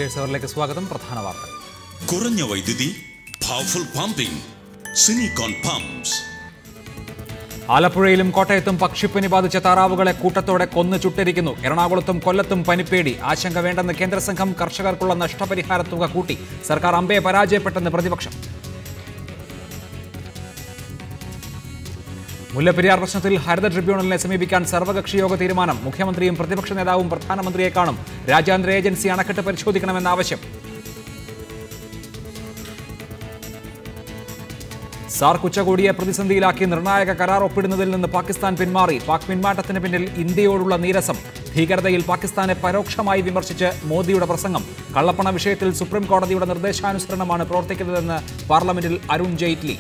Leaders അവറിലേക്ക് സ്വാഗതം. പ്രധാന വാർത്തകൾ. കുറഞ്ഞ വൈദ്യുതി, പവർഫുൾ പമ്പിംഗ്, സിനിക്കോൺ പമ്പ്സ്. ആലപ്പുഴയിലും കോട്ടയത്തും പക്ഷിപ്പനി ബാധിച്ച താറാവുകളെ കൂട്ടത്തോടെ കൊന്നു ചുട്ടിരിക്കുന്നു. എറണാകുളത്തും കൊല്ലത്തും പനിപ്പേടി. ആശങ്ക വേണ്ടെന്ന് കേന്ദ്ര സംഘം. കർഷകർക്കുള്ള നഷ്ടപരിഹാര തുക കൂട്ടി. സർക്കാർ അമ്പയെ പരാജയപ്പെട്ടെന്ന് പ്രതിപക്ഷം. മുല്ലപ്പെരിയാർ പ്രശ്നത്തിൽ ഹരിത ട്രിബ്യൂണലിനെ സമീപിക്കാൻ സർവകക്ഷി യോഗ തീരുമാനം. മുഖ്യമന്ത്രിയും പ്രതിപക്ഷ നേതാവും പ്രധാനമന്ത്രിയെ കാണും. രാജ്യാന്തര ഏജൻസി അണക്കെട്ട് പരിശോധിക്കണമെന്ന ആവശ്യം. സാർക്ക് ഉച്ചകോടിയെ പ്രതിസന്ധിയിലാക്കി നിർണായക കരാർ ഒപ്പിടുന്നതിൽ നിന്ന് പാകിസ്ഥാൻ പിന്മാറി. പാക് പിന്മാറ്റത്തിന് പിന്നിൽ ഇന്ത്യയോടുള്ള നീരസം. ഭീകരതയിൽ പാകിസ്ഥാനെ പരോക്ഷമായി വിമർശിച്ച് മോദിയുടെ പ്രസംഗം. കള്ളപ്പണ വിഷയത്തിൽ സുപ്രീം കോടതിയുടെ നിർദ്ദേശാനുസരണമാണ് പ്രവർത്തിക്കുന്നതെന്ന് പാർലമെന്റിൽ അരുൺ ജെയ്റ്റ്ലി.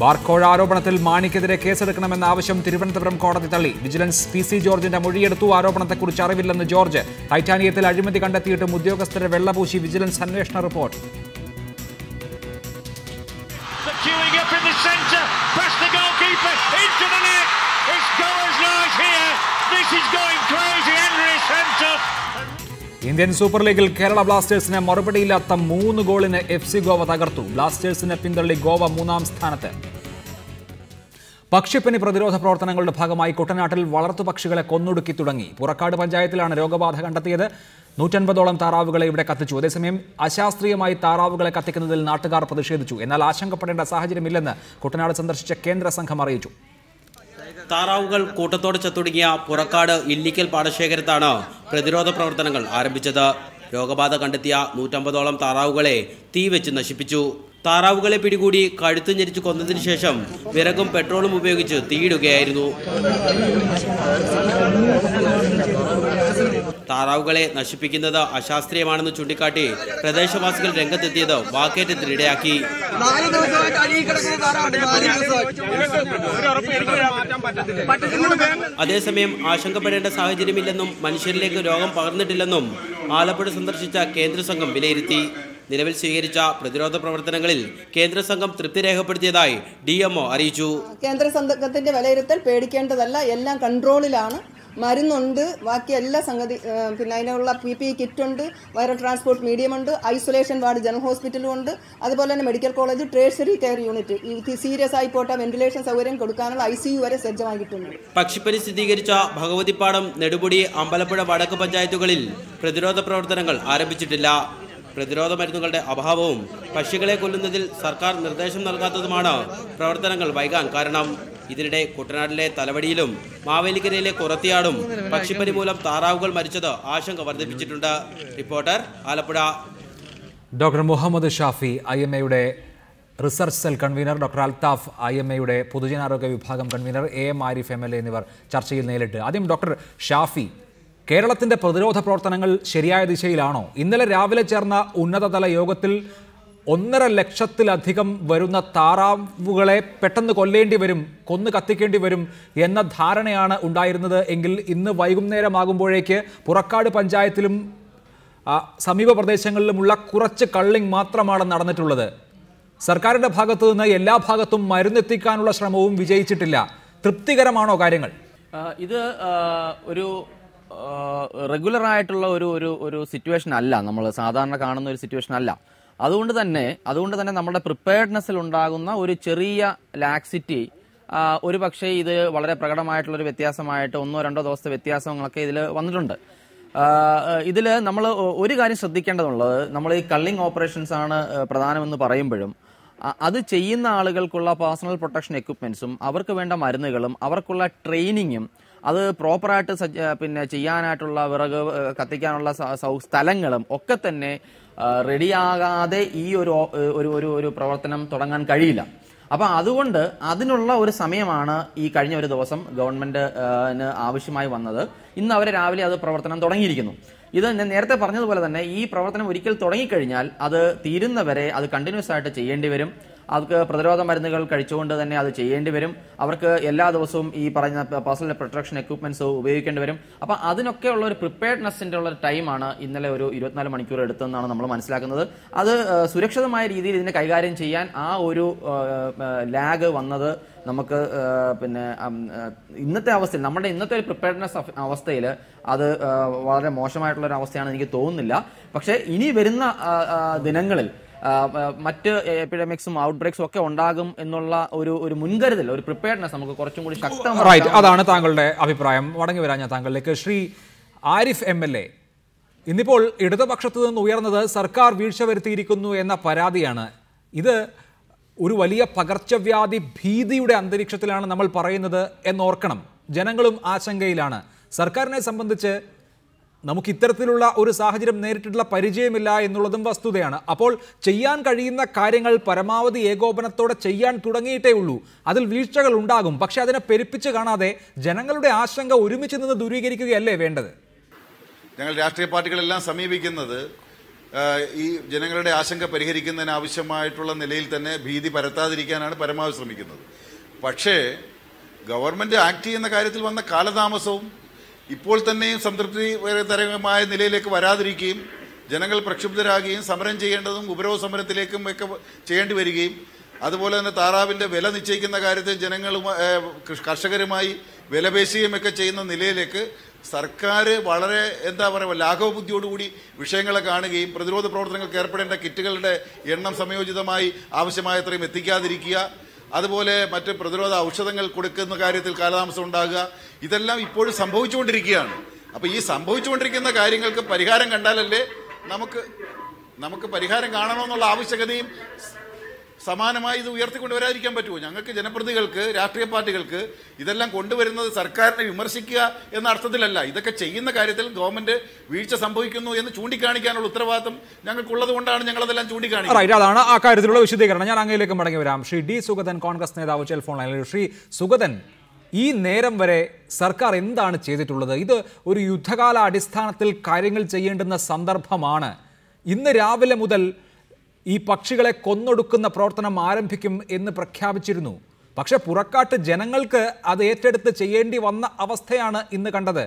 ബാർക്കോഴ ആരോപണത്തിൽ മാണിക്കെതിരെ കേസെടുക്കണമെന്ന ആവശ്യം തിരുവനന്തപുരം കോടതി തള്ളി. വിജിലൻസ് PC ജോർജിന്റെ മൊഴിയെടുത്തു. ആരോപണത്തെക്കുറിച്ച് അറിവില്ലെന്ന് ജോർജ്. ടൈറ്റാനിയത്തിൽ അഴിമതി കണ്ടെത്തിയിട്ടും ഉദ്യോഗസ്ഥരെ വെള്ളപൂശി വിജിലൻസ് അന്വേഷണ റിപ്പോർട്ട്. ഇന്ത്യൻ സൂപ്പർ ലീഗിൽ കേരള ബ്ലാസ്റ്റേഴ്സിന് മറുപടിയില്ലാത്ത 3 ഗോളിന് FC ഗോവ തകർത്തു. ബ്ലാസ്റ്റേഴ്സിനെ പിന്തള്ളി ഗോവ 3ാം സ്ഥാനത്ത്. പക്ഷിപ്പനി പ്രതിരോധ പ്രവർത്തനങ്ങളുടെ ഭാഗമായി കുട്ടനാട്ടിൽ വളർത്തുപക്ഷികളെ കൊന്നൊടുക്കി തുടങ്ങി. പുറക്കാട് പഞ്ചായത്തിലാണ് രോഗബാധ കണ്ടെത്തിയത്. 150ഓളം താറാവുകളെ ഇവിടെ കത്തിച്ചു. അതേസമയം അശാസ്ത്രീയമായി താറാവുകളെ കത്തിക്കുന്നതിൽ നാട്ടുകാർ പ്രതിഷേധിച്ചു. എന്നാൽ ആശങ്കപ്പെടേണ്ട സാഹചര്യമില്ലെന്ന് കുട്ടനാട് സന്ദർശിച്ച കേന്ദ്ര സംഘം അറിയിച്ചു. താറാവുകൾ കൂട്ടത്തോടെ ചത്തൊടുങ്ങിയ പുറക്കാട് ഇല്ലിക്കൽ പാടശേഖരത്താണ് പ്രതിരോധ പ്രവർത്തനങ്ങൾ ആരംഭിച്ചത്. രോഗബാധ കണ്ടെത്തിയ 150ഓളം താറാവുകളെ തീവെച്ച് നശിപ്പിച്ചു. താറാവുകളെ പിടികൂടി കഴുത്ത് ഞെരിച്ചു കൊന്നതിന് ശേഷം വിറകും പെട്രോളും ഉപയോഗിച്ച് തീയിടുകയായിരുന്നു. താറാവുകളെ നശിപ്പിക്കുന്നത് അശാസ്ത്രീയമാണെന്ന് ചൂണ്ടിക്കാട്ടി പ്രദേശവാസികൾ രംഗത്തെത്തിയത് വാക്കേറ്റത്തിനിടയാക്കി. അതേസമയം ആശങ്കപ്പെടേണ്ട സാഹചര്യമില്ലെന്നും മനുഷ്യരിലേക്ക് രോഗം പകർന്നിട്ടില്ലെന്നും ആലപ്പുഴ സന്ദർശിച്ച കേന്ദ്ര സംഘം വിലയിരുത്തി. നിലവിൽ സ്വീകരിച്ച പ്രതിരോധ പ്രവർത്തനങ്ങളിൽ കേന്ദ്ര സംഘം തൃപ്തി രേഖപ്പെടുത്തിയതായി DMO അറിയിച്ചു. കേന്ദ്ര സംഘത്തിന്റെ വിലയിരുത്തൽ പേടിക്കേണ്ടതല്ല, എല്ലാം കൺട്രോളിലാണ്. മരുന്നുണ്ട്, ബാക്കി എല്ലാ സംഗതി, പിന്നെ അതിനുള്ള PPE കിറ്റ് ഉണ്ട്, വൈറൽ ട്രാൻസ്പോർട്ട് മീഡിയം ഉണ്ട്, ഐസൊലേഷൻ വാർഡ് ജനറൽ ഹോസ്പിറ്റലും ഉണ്ട്, അതുപോലെ തന്നെ medical college tertiary care unit ഈ സീരിയസ് ആയി പോട്ട വെന്റിലേഷൻ സൗകര്യം കൊടുക്കാനുള്ള ICU വരെ സജ്ജമാക്കിയിട്ടുണ്ട്. പക്ഷിപ്പനി സ്ഥിരീകരിച്ച ഭഗവതിപ്പാടം, നെടുമുടി, അമ്പലപ്പുഴ വടക്ക് പഞ്ചായത്തുകളിൽ പ്രതിരോധ പ്രവർത്തനങ്ങൾ ആരംഭിച്ചിട്ടില്ല. പ്രതിരോധ മരുന്നുകളുടെ അഭാവവും പക്ഷികളെ കൊല്ലുന്നതിൽ സർക്കാർ നിർദ്ദേശം നൽകാത്തതുമാണ് പ്രവർത്തനങ്ങൾ വൈകാൻ കാരണം. ഇതിനിടെ കുട്ടനാട്ടിലെ തലവടിയിലും മാവേലിക്കരയിലെ കുറത്തിയാടും പക്ഷിപ്പനി മൂലം താറാവുകൾ മരിച്ചത് ആശങ്ക വർദ്ധിപ്പിച്ചിട്ടുണ്ട്. റിപ്പോർട്ടർ, ആലപ്പുഴ. ഡോക്ടർ മുഹമ്മദ് ഷാഫി, IMAയുടെ research cell convener, doctor Althaf, IMAയുടെ പൊതുജനാരോഗ്യ വിഭാഗം കൺവീനർ, AM ആരിഫ് MLA എന്നിവർ ചർച്ചയിൽ നേരിട്ട്. ആദ്യം ഡോക്ടർ ഷാഫി, കേരളത്തിന്റെ പ്രതിരോധ പ്രവർത്തനങ്ങൾ ശരിയായ ദിശയിലാണോ? ഇന്നലെ രാവിലെ ചേർന്ന ഉന്നതതല യോഗത്തിൽ 1.5 ലക്ഷത്തിലധികം വരുന്ന താറാവുകളെ പെട്ടെന്ന് കൊല്ലേണ്ടി വരും, കൊന്നു കത്തിക്കേണ്ടി വരും എന്ന ധാരണയാണ് ഉണ്ടായിരുന്നത് എങ്കിൽ ഇന്ന് വൈകുന്നേരമാകുമ്പോഴേക്ക് പുറക്കാട് പഞ്ചായത്തിലും സമീപ പ്രദേശങ്ങളിലുമുള്ള കുറച്ച് കള്ളിങ് മാത്രമാണ് നടന്നിട്ടുള്ളത്. സർക്കാരിന്റെ ഭാഗത്തു നിന്ന് എല്ലാ ഭാഗത്തും മരുന്നെത്തിക്കാനുള്ള ശ്രമവും വിജയിച്ചിട്ടില്ല. തൃപ്തികരമാണോ കാര്യങ്ങൾ? ഇത് ഒരു റെഗുലർ ആയിട്ടുള്ള ഒരു സിറ്റുവേഷൻ അല്ല, നമ്മൾ സാധാരണ കാണുന്ന ഒരു സിറ്റുവേഷൻ അല്ല. അതുകൊണ്ട് തന്നെ നമ്മുടെ പ്രിപ്പയർഡ്നെസ്സിൽ ഉണ്ടാകുന്ന ഒരു ചെറിയ ലാക്സിറ്റി ഒരു പക്ഷേ ഇത് വളരെ പ്രകടമായിട്ടുള്ളൊരു വ്യത്യാസമായിട്ട് 1-2 ദിവസത്തെ വ്യത്യാസങ്ങളൊക്കെ ഇതിൽ വന്നിട്ടുണ്ട്. ഇതിൽ നമ്മൾ ഒരു കാര്യം ശ്രദ്ധിക്കേണ്ടതുള്ളത്, നമ്മൾ ഈ കള്ളിങ് ഓപ്പറേഷൻസ് ആണ് പ്രധാനമെന്ന് പറയുമ്പോഴും അത് ചെയ്യുന്ന ആളുകൾക്കുള്ള പേഴ്സണൽ പ്രൊട്ടക്ഷൻ എക്യുപ്മെന്റ്സും അവർക്ക് വേണ്ട മരുന്നുകളും അവർക്കുള്ള ട്രെയിനിങ്ങും അത് പ്രോപ്പറായിട്ട് ചെയ്യാനായിട്ടുള്ള വിറക് കത്തിക്കാനുള്ള സ്ഥലങ്ങളും ഒക്കെ തന്നെ റെഡിയാകാതെ ഈ ഒരു പ്രവർത്തനം തുടങ്ങാൻ കഴിയില്ല. അപ്പം അതുകൊണ്ട് അതിനുള്ള ഒരു സമയമാണ് ഈ കഴിഞ്ഞ ഒരു ദിവസം ഗവൺമെന്റിന് ആവശ്യമായി വന്നത്. ഇന്ന് അവർ രാവിലെ അത് പ്രവർത്തനം തുടങ്ങിയിരിക്കുന്നു. ഇത് ഞാൻ നേരത്തെ പറഞ്ഞതുപോലെ തന്നെ ഈ പ്രവർത്തനം ഒരിക്കൽ തുടങ്ങിക്കഴിഞ്ഞാൽ അത് തീരുന്നവരെ അത് കണ്ടിന്യൂസ് ആയിട്ട് ചെയ്യേണ്ടി വരും. അവർക്ക് പ്രതിരോധ മരുന്നുകൾ കഴിച്ചുകൊണ്ട് തന്നെ അത് ചെയ്യേണ്ടി വരും. അവർക്ക് എല്ലാ ദിവസവും ഈ പറഞ്ഞ പേഴ്സണൽ പ്രൊട്ടക്ഷൻ എക്യുപ്മെന്റ്സ് ഉപയോഗിക്കേണ്ടി വരും. അപ്പം അതിനൊക്കെയുള്ള ഒരു പ്രിപ്പയർഡ്നെസ്സിന്റെ ഉള്ള ഒരു ടൈമാണ് ഇന്നലെ ഒരു 24 മണിക്കൂർ എടുത്തതെന്നാണ് നമ്മൾ മനസ്സിലാക്കുന്നത്. അത് സുരക്ഷിതമായ രീതിയിൽ ഇതിനെ കൈകാര്യം ചെയ്യാൻ ആ ഒരു ലാഗ് വന്നത് നമുക്ക് പിന്നെ ഇന്നത്തെ അവസ്ഥയിൽ നമ്മുടെ ഇന്നത്തെ ഒരു പ്രിപ്പയർഡ്നെസ് അവസ്ഥയിൽ അത് വളരെ മോശമായിട്ടുള്ള ഒരു അവസ്ഥയാണ് എനിക്ക് തോന്നുന്നില്ല. പക്ഷേ ഇനി വരുന്ന ദിനങ്ങളിൽ മറ്റ് എപ്പിഡമിക്സും ഔട്ട്ബ്രേക്സും ഒക്കെ ഉണ്ടാകും എന്നുള്ള ഒരു മുൻകരുതൽ, ഒരു പ്രിപ്പയർഡ്നെസ് നമുക്ക് കുറച്ചും കൂടി ശക്തമായി. അതാണ് താങ്കളുടെ അഭിപ്രായം. മടങ്ങി വരാൻ ഞാൻ താങ്കളിലേക്ക്. ശ്രീ ആരിഫ് MLA, ഇന്നിപ്പോൾ ഇടതുപക്ഷത്തു നിന്ന് ഉയർന്നത് സർക്കാർ വീഴ്ച വരുത്തിയിരിക്കുന്നു എന്ന പരാതിയാണ്. ഇത് ഒരു വലിയ പകർച്ചവ്യാധി ഭീതിയുടെ അന്തരീക്ഷത്തിലാണ് നമ്മൾ പറയുന്നത് എന്നോർക്കണം. ജനങ്ങളും ആശങ്കയിലാണ്. സർക്കാരിനെ സംബന്ധിച്ച് നമുക്ക് ഇത്തരത്തിലുള്ള ഒരു സാഹചര്യം നേരിട്ടുള്ള പരിചയമില്ല എന്നുള്ളതും വസ്തുതയാണ്. അപ്പോൾ ചെയ്യാൻ കഴിയുന്ന കാര്യങ്ങൾ പരമാവധി ഏകോപനത്തോടെ ചെയ്യാൻ തുടങ്ങിയിട്ടേ ഉള്ളൂ. അതിൽ വീഴ്ചകൾ ഉണ്ടാകും. പക്ഷെ അതിനെ പെരുപ്പിച്ച് കാണാതെ ജനങ്ങളുടെ ആശങ്ക ഒരുമിച്ച് നിന്ന് ദൂരീകരിക്കുകയല്ലേ വേണ്ടത്? ഞങ്ങൾ രാഷ്ട്രീയ പാർട്ടികളെല്ലാം സമീപിക്കുന്നത് ഈ ജനങ്ങളുടെ ആശങ്ക പരിഹരിക്കുന്നതിന് ആവശ്യമായിട്ടുള്ള നിലയിൽ തന്നെ ഭീതി പരത്താതിരിക്കാനാണ് പരമാവധി ശ്രമിക്കുന്നത്. പക്ഷേ ഗവൺമെൻറ് ആക്ട് ചെയ്യുന്ന കാര്യത്തിൽ വന്ന കാലതാമസവും ഇപ്പോൾ തന്നെയും സംതൃപ്തികരമായ നിലയിലേക്ക് വരാതിരിക്കുകയും ജനങ്ങൾ പ്രക്ഷുബ്ധരാകുകയും സമരം ചെയ്യേണ്ടതും ഉപരോധ സമരത്തിലേക്കും ഒക്കെ ചെയ്യേണ്ടി വരികയും അതുപോലെ തന്നെ താറാവിൻ്റെ വില നിശ്ചയിക്കുന്ന കാര്യത്തിൽ കർഷകരുമായി വിലപേശുകയും ഒക്കെ ചെയ്യുന്ന നിലയിലേക്ക് സർക്കാർ വളരെ ലാഘവബുദ്ധിയോടുകൂടി വിഷയങ്ങളെ കാണുകയും പ്രതിരോധ പ്രവർത്തനങ്ങൾക്ക് ഏർപ്പെടേണ്ട കിറ്റുകളുടെ എണ്ണം സമയോചിതമായി ആവശ്യമായത്രയും എത്തിക്കാതിരിക്കുക, അതുപോലെ മറ്റ് പ്രതിരോധ ഔഷധങ്ങൾ കൊടുക്കുന്ന കാര്യത്തിൽ കാലതാമസം ഉണ്ടാകുക, ഇതെല്ലാം ഇപ്പോഴും സംഭവിച്ചുകൊണ്ടിരിക്കുകയാണ്. അപ്പോൾ ഈ സംഭവിച്ചുകൊണ്ടിരിക്കുന്ന കാര്യങ്ങൾക്ക് പരിഹാരം കണ്ടാലല്ലേ നമുക്ക് പരിഹാരം കാണണമെന്നുള്ള ആവശ്യകതയും സമാനമായി ഇത് ഉയർത്തിക്കൊണ്ടുവരാതിരിക്കാൻ പറ്റുമോ? ഞങ്ങൾക്ക് ജനപ്രതിനിധികൾക്ക് രാഷ്ട്രീയ പാർട്ടികൾക്ക് ഇതെല്ലാം കൊണ്ടുവരുന്നത് സർക്കാരിനെ വിമർശിക്കുക എന്ന അർത്ഥത്തിലല്ല. ഇതൊക്കെ ചെയ്യുന്ന കാര്യത്തിൽ ഗവൺമെന്റ് വീഴ്ച സംഭവിക്കുന്നു എന്ന് ചൂണ്ടിക്കാണിക്കാനുള്ള ഉത്തരവാദിത്തം ഞങ്ങൾക്കുള്ളത് കൊണ്ടാണ് ഞങ്ങളതെല്ലാം ചൂണ്ടിക്കാണിക്കുന്നത്. അതാണ് ആ കാര്യത്തിലുള്ള വിശദീകരണം. ഞാൻ അങ്ങയിലേക്ക് മടങ്ങി വരാം. ശ്രീ ഡി സുഗതൻ, കോൺഗ്രസ് നേതാവ്, ടെലിഫോൺ ലൈനിൽ. ശ്രീ സുഗതൻ, ഈ നേരം വരെ സർക്കാർ എന്താണ് ചെയ്തിട്ടുള്ളത്? ഇത് ഒരു യുദ്ധകാല അടിസ്ഥാനത്തിൽ കാര്യങ്ങൾ ചെയ്യേണ്ടുന്ന സന്ദർഭമാണ്. ഇന്ന് രാവിലെ മുതൽ ഈ പക്ഷികളെ കൊന്നൊടുക്കുന്ന പ്രവർത്തനം ആരംഭിക്കും എന്ന് പ്രഖ്യാപിച്ചിരുന്നു. പക്ഷെ പുറക്കാട്ട് ജനങ്ങൾക്ക് അത് ഏറ്റെടുത്ത് ചെയ്യേണ്ടി വന്ന അവസ്ഥയാണ് ഇന്ന് കണ്ടത്.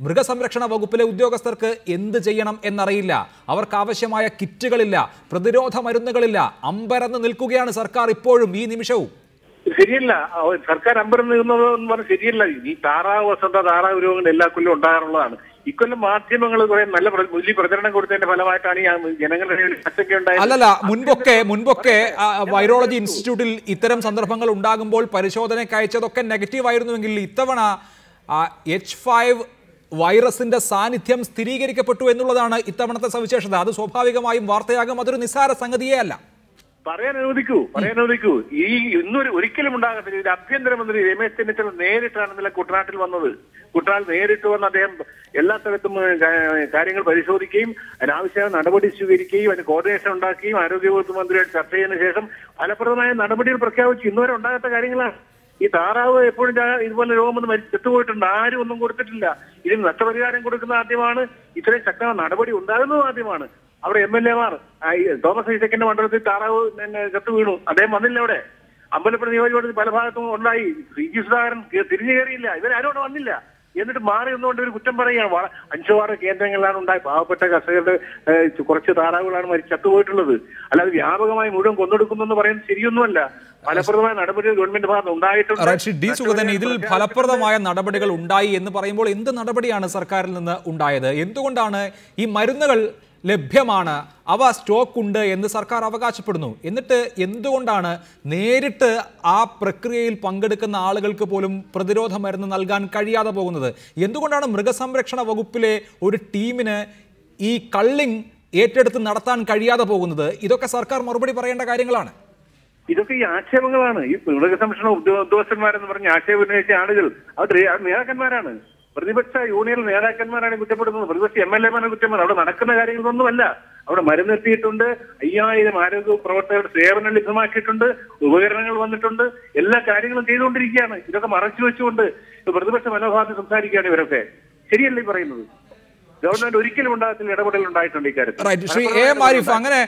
മൃഗസംരക്ഷണ വകുപ്പിലെ ഉദ്യോഗസ്ഥർക്ക് എന്ത് ചെയ്യണം എന്നറിയില്ല. അവർക്ക് ആവശ്യമായ കിറ്റുകളില്ല, പ്രതിരോധ മരുന്നുകളില്ല. അമ്പരന്ന് നിൽക്കുകയാണ് സർക്കാർ ഇപ്പോഴും ഈ നിമിഷവും. ശരിയല്ല, സർക്കാർ അമ്പരന്ന് നിൽക്കുന്നതെന്ന് പറഞ്ഞാൽ ശരിയല്ല. ഈ താറാവ് വസന്ത താറാവ് രോഗങ്ങൾ എല്ലാ കൊല്ലം ഉണ്ടാകാറുള്ളതാണ്. ഇക്കൊല്ലം മാധ്യമങ്ങൾ കുറെ നല്ല വലിയ പ്രചരണം കൊടുത്തതിന്റെ ഫലമായിട്ടാണ് ഈ ജനങ്ങളുടെ ആശങ്കയുണ്ടായത്. അല്ലല്ല, മുൻപൊക്കെ വൈറോളജി ഇൻസ്റ്റിറ്റ്യൂട്ടിൽ ഇത്തരം സന്ദർഭങ്ങൾ ഉണ്ടാകുമ്പോൾ പരിശോധനയ്ക്ക് അയച്ചതൊക്കെ നെഗറ്റീവ് ആയിരുന്നുവെങ്കിൽ ഇത്തവണ H5 വൈറസിന്റെ സാന്നിധ്യം സ്ഥിരീകരിക്കപ്പെട്ടു എന്നുള്ളതാണ് ഇത്തവണത്തെ സവിശേഷത. അത് സ്വാഭാവികമായും വാർത്തയാകും. അതൊരു നിസ്സാര സംഗതിയേ അല്ല. പറയാൻ അനുവദിക്കൂ. ഈ ഇന്നൊരു ഒരിക്കലും ഉണ്ടാകത്തില്ല. ഇത് ആഭ്യന്തരമന്ത്രി രമേശ് ചെന്നിത്തല നേരിട്ടാണ് ഇന്നലെ കുട്ടനാട്ടിൽ വന്നത്. കുട്ടനാട്ടിൽ നേരിട്ട് വന്ന് അദ്ദേഹം എല്ലാ സ്ഥലത്തും കാര്യങ്ങൾ പരിശോധിക്കുകയും അതിനാവശ്യമായ നടപടി സ്വീകരിക്കുകയും അതിന് കോർഡിനേഷൻ ഉണ്ടാക്കുകയും ആരോഗ്യവകുപ്പ് മന്ത്രിയായിട്ട് ചർച്ച ചെയ്തതിനു ശേഷം ഫലപ്രദമായ നടപടികൾ പ്രഖ്യാപിച്ചു. ഇന്നുവരെ ഉണ്ടാകാത്ത കാര്യങ്ങളാണ്. ഈ താറാവ് എപ്പോഴും ഇതുപോലെ രോഗം വന്ന് ചെത്തുപോയിട്ടുണ്ട്. ആരും ഒന്നും കൊടുത്തിട്ടില്ല. ഇതിന് നഷ്ടപരിഹാരം കൊടുക്കുന്ന ആദ്യമാണ്. ഇത്രയും ശക്തമായ നടപടി ഉണ്ടാകുന്നതും ആദ്യമാണ്. അവിടെ MLA-മാർ തോമസ് ഐസക്കിന്റെ മണ്ഡലത്തിൽ താറാവ് ചത്തു വീണു. അദ്ദേഹം വന്നില്ല. അവിടെ അമ്പലപ്പുഴ നിയോജകമണ്ഡലത്തിൽ പല ഭാഗത്തും ഉണ്ടായി. ശ്രീജി സുധാകരൻ തിരിഞ്ഞു കയറിയില്ല. ഇവരാരും അവിടെ വന്നില്ല. എന്നിട്ട് മാറി നിന്നുകൊണ്ട് ഒരു കുറ്റം പറയുകയാണ്. 5-6 കേന്ദ്രങ്ങളിലാണ് ഉണ്ടായി. പാവപ്പെട്ട കർഷകരുടെ കുറച്ച് താറാവുകളാണ് ചത്തുപോയിട്ടുള്ളത്. അല്ലാതെ വ്യാപകമായി മുഴുവൻ കൊന്നെടുക്കുന്നു എന്ന് പറയുന്നത് ശരിയൊന്നുമല്ല. ഫലപ്രദമായ നടപടികൾ ഗവൺമെന്റ് ഭാഗത്ത് ഉണ്ടായിട്ടുണ്ട്. ഇതിൽ ഫലപ്രദമായ നടപടികൾ ഉണ്ടായി എന്ന് പറയുമ്പോൾ എന്ത് നടപടിയാണ് സർക്കാരിൽ നിന്ന് ഉണ്ടായത്? എന്തുകൊണ്ടാണ് ഈ മരുന്നുകൾ ലഭ്യമാണ്, അവ സ്റ്റോക്ക് ഉണ്ട് എന്ന് സർക്കാർ അവകാശപ്പെടുന്നു, എന്നിട്ട് എന്തുകൊണ്ടാണ് നേരിട്ട് ആ പ്രക്രിയയിൽ പങ്കെടുക്കുന്ന ആളുകൾക്ക് പോലും പ്രതിരോധ മരുന്ന് നൽകാൻ കഴിയാതെ പോകുന്നത്? എന്തുകൊണ്ടാണ് മൃഗസംരക്ഷണ വകുപ്പിലെ ഒരു ടീമിന് ഈ കള്ളിങ് ഏറ്റെടുത്ത് നടത്താൻ കഴിയാതെ പോകുന്നത്? ഇതൊക്കെ സർക്കാർ മറുപടി പറയേണ്ട കാര്യങ്ങളാണ്. ഇതൊക്കെ ഈ ആക്ഷേപങ്ങളാണ്. ഈ മൃഗസംരക്ഷണ ഉദ്യോഗസ്ഥന്മാരെന്ന് പറഞ്ഞ ആക്ഷേപം ഉന്നയിച്ച ആളുകൾ അവർ നേതാക്കന്മാരാണ്. പ്രതിപക്ഷ യൂണിയൻ നേതാക്കന്മാരാണ് കുറ്റപ്പെടുന്നത്. പ്രതിപക്ഷ MLA-മാരാണ് കുറ്റപ്പെടുന്നത്. അവിടെ നടക്കുന്ന കാര്യങ്ങളൊന്നുമല്ല. അവിടെ മരുന്നെത്തിയിട്ടുണ്ട്. 5000 ആരോഗ്യ പ്രവർത്തകരുടെ സേവനം ലഭ്യമാക്കിയിട്ടുണ്ട്. ഉപകരണങ്ങൾ വന്നിട്ടുണ്ട്. എല്ലാ കാര്യങ്ങളും ചെയ്തുകൊണ്ടിരിക്കുകയാണ്. ഇതൊക്കെ മറച്ചു വെച്ചുകൊണ്ട് പ്രതിപക്ഷ മനോഭാവത്തിൽ സംസാരിക്കുകയാണ് ഇവരൊക്കെ. ശരിയല്ലേ പറയുന്നത്? ഗവൺമെന്റ് ഒരിക്കലും ഉണ്ടാകത്തില്ല. ഇടപെടൽ ഉണ്ടായിട്ടുണ്ട് ഇക്കാര്യത്തിൽ. ശ്രീ എ. ആരിഫ്, അങ്ങനെ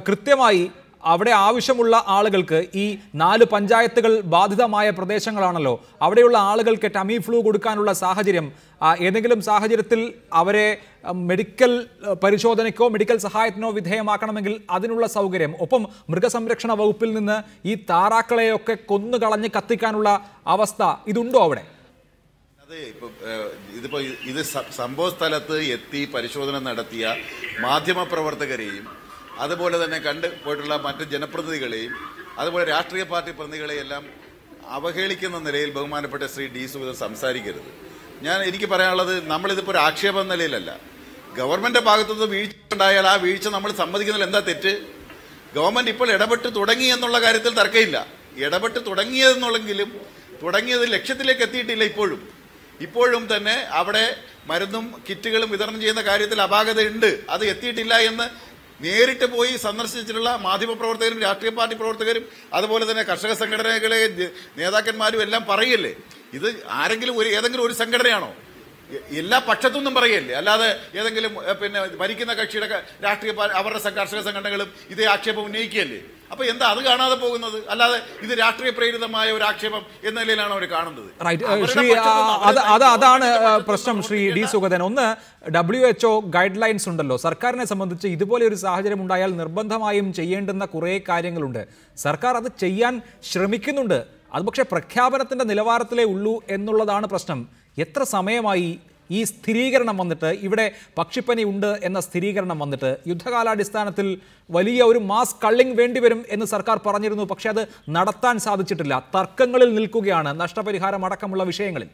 കൃത്യമായി അവിടെ ആവശ്യമുള്ള ആളുകൾക്ക് ഈ 4 പഞ്ചായത്തുകൾ ബാധിതമായ പ്രദേശങ്ങളാണല്ലോ, അവിടെയുള്ള ആളുകൾക്ക് ടമി ഫ്ലൂ കൊടുക്കാനുള്ള സാഹചര്യം, ഏതെങ്കിലും സാഹചര്യത്തിൽ അവരെ മെഡിക്കൽ പരിശോധനയ്ക്കോ മെഡിക്കൽ സഹായത്തിനോ വിധേയമാക്കണമെങ്കിൽ അതിനുള്ള സൗകര്യം, ഒപ്പം മൃഗസംരക്ഷണ വകുപ്പിൽ നിന്ന് ഈ താറാക്കളെയൊക്കെ കൊന്നുകളഞ്ഞ് കത്തിക്കാനുള്ള അവസ്ഥ ഇതുണ്ടോ അവിടെ? അതെ, ഇത് സംഭവ സ്ഥലത്ത് എത്തി പരിശോധന നടത്തിയ മാധ്യമപ്രവർത്തകരെയും അതുപോലെ തന്നെ പോയിട്ടുള്ള മറ്റ് ജനപ്രതിനിധികളെയും അതുപോലെ രാഷ്ട്രീയ പാർട്ടി പ്രതിനിധികളെയും എല്ലാം അവഹേളിക്കുന്ന നിലയിൽ ബഹുമാനപ്പെട്ട ശ്രീ ഡി സുഗതൻ സംസാരിക്കരുത്. എനിക്ക് പറയാനുള്ളത്, നമ്മളിതിപ്പോൾ ഒരു ആക്ഷേപം എന്ന നിലയിലല്ല. ഗവൺമെൻറ് ഭാഗത്തുനിന്ന് വീഴ്ച ഉണ്ടായാൽ ആ വീഴ്ച നമ്മൾ സമ്മതിക്കുന്നതിൽ എന്താ തെറ്റ്? ഗവൺമെൻറ് ഇപ്പോൾ ഇടപെട്ട് തുടങ്ങി എന്നുള്ള കാര്യത്തിൽ തർക്കമില്ല. ഇടപെട്ട് തുടങ്ങിയതെന്നുള്ളെങ്കിലും തുടങ്ങിയത് ലക്ഷ്യത്തിലേക്ക് എത്തിയിട്ടില്ല. ഇപ്പോഴും തന്നെ അവിടെ മരുന്നും കിറ്റുകളും വിതരണം ചെയ്യുന്ന കാര്യത്തിൽ അപാകതയുണ്ട്. അത് എത്തിയിട്ടില്ല എന്ന് നേരിട്ട് പോയി സന്ദർശിച്ചിട്ടുള്ള മാധ്യമപ്രവർത്തകരും രാഷ്ട്രീയ പാർട്ടി പ്രവർത്തകരും അതുപോലെ തന്നെ കർഷക സംഘടനകളെ നേതാക്കന്മാരും എല്ലാം പറയല്ലേ. ഇത് ഏതെങ്കിലും ഒരു സംഘടനയാണോ? എല്ലാ പക്ഷത്തുനിന്നും പറയല്ലേ, അല്ലാതെ ഏതെങ്കിലും ഭരിക്കുന്ന കക്ഷിയുടെ രാഷ്ട്രീയ അവരുടെ കർഷക സംഘടനകളും ഇതേ ആക്ഷേപം ഉന്നയിക്കുകയല്ലേ. അപ്പൊ എന്താ അത് കാണാതെ പോകുന്നത്? അല്ലാതെ ഇത് രാഷ്ട്രീയ പ്രേരിതമായ ഒരു ആക്ഷേപം എന്ന നിലയിലാണ് അവർ കാണുന്നത്. അതാണ് പ്രശ്നം. ശ്രീ ഡി സുഗതൻ, ഒന്ന് WHO ഗൈഡ് ലൈൻസ് ഉണ്ടല്ലോ. സർക്കാരിനെ സംബന്ധിച്ച് ഇതുപോലെ ഒരു സാഹചര്യം ഉണ്ടായാൽ നിർബന്ധമായും ചെയ്യേണ്ടുന്ന കുറേ കാര്യങ്ങളുണ്ട്. സർക്കാർ അത് ചെയ്യാൻ ശ്രമിക്കുന്നുണ്ട്. അത് പക്ഷേ പ്രഖ്യാപനത്തിന്റെ നിലവാരത്തിലേ ഉള്ളൂ എന്നുള്ളതാണ് പ്രശ്നം. എത്ര സമയമായി ഈ സ്ഥിരീകരണം വന്നിട്ട്, ഇവിടെ പക്ഷിപ്പനി ഉണ്ട് എന്ന സ്ഥിരീകരണം വന്നിട്ട്? യുദ്ധകാലാടിസ്ഥാനത്തിൽ വലിയ ഒരു മാസ് കള്ളിംഗ് വേണ്ടിവരും എന്ന് സർക്കാർ പറഞ്ഞിരുന്നു, പക്ഷെ അത് നടത്താൻ സാധിച്ചിട്ടില്ല. തർക്കങ്ങളിൽ നിൽക്കുകയാണ് നഷ്ടപരിഹാരം അടക്കമുള്ള വിഷയങ്ങളിൽ.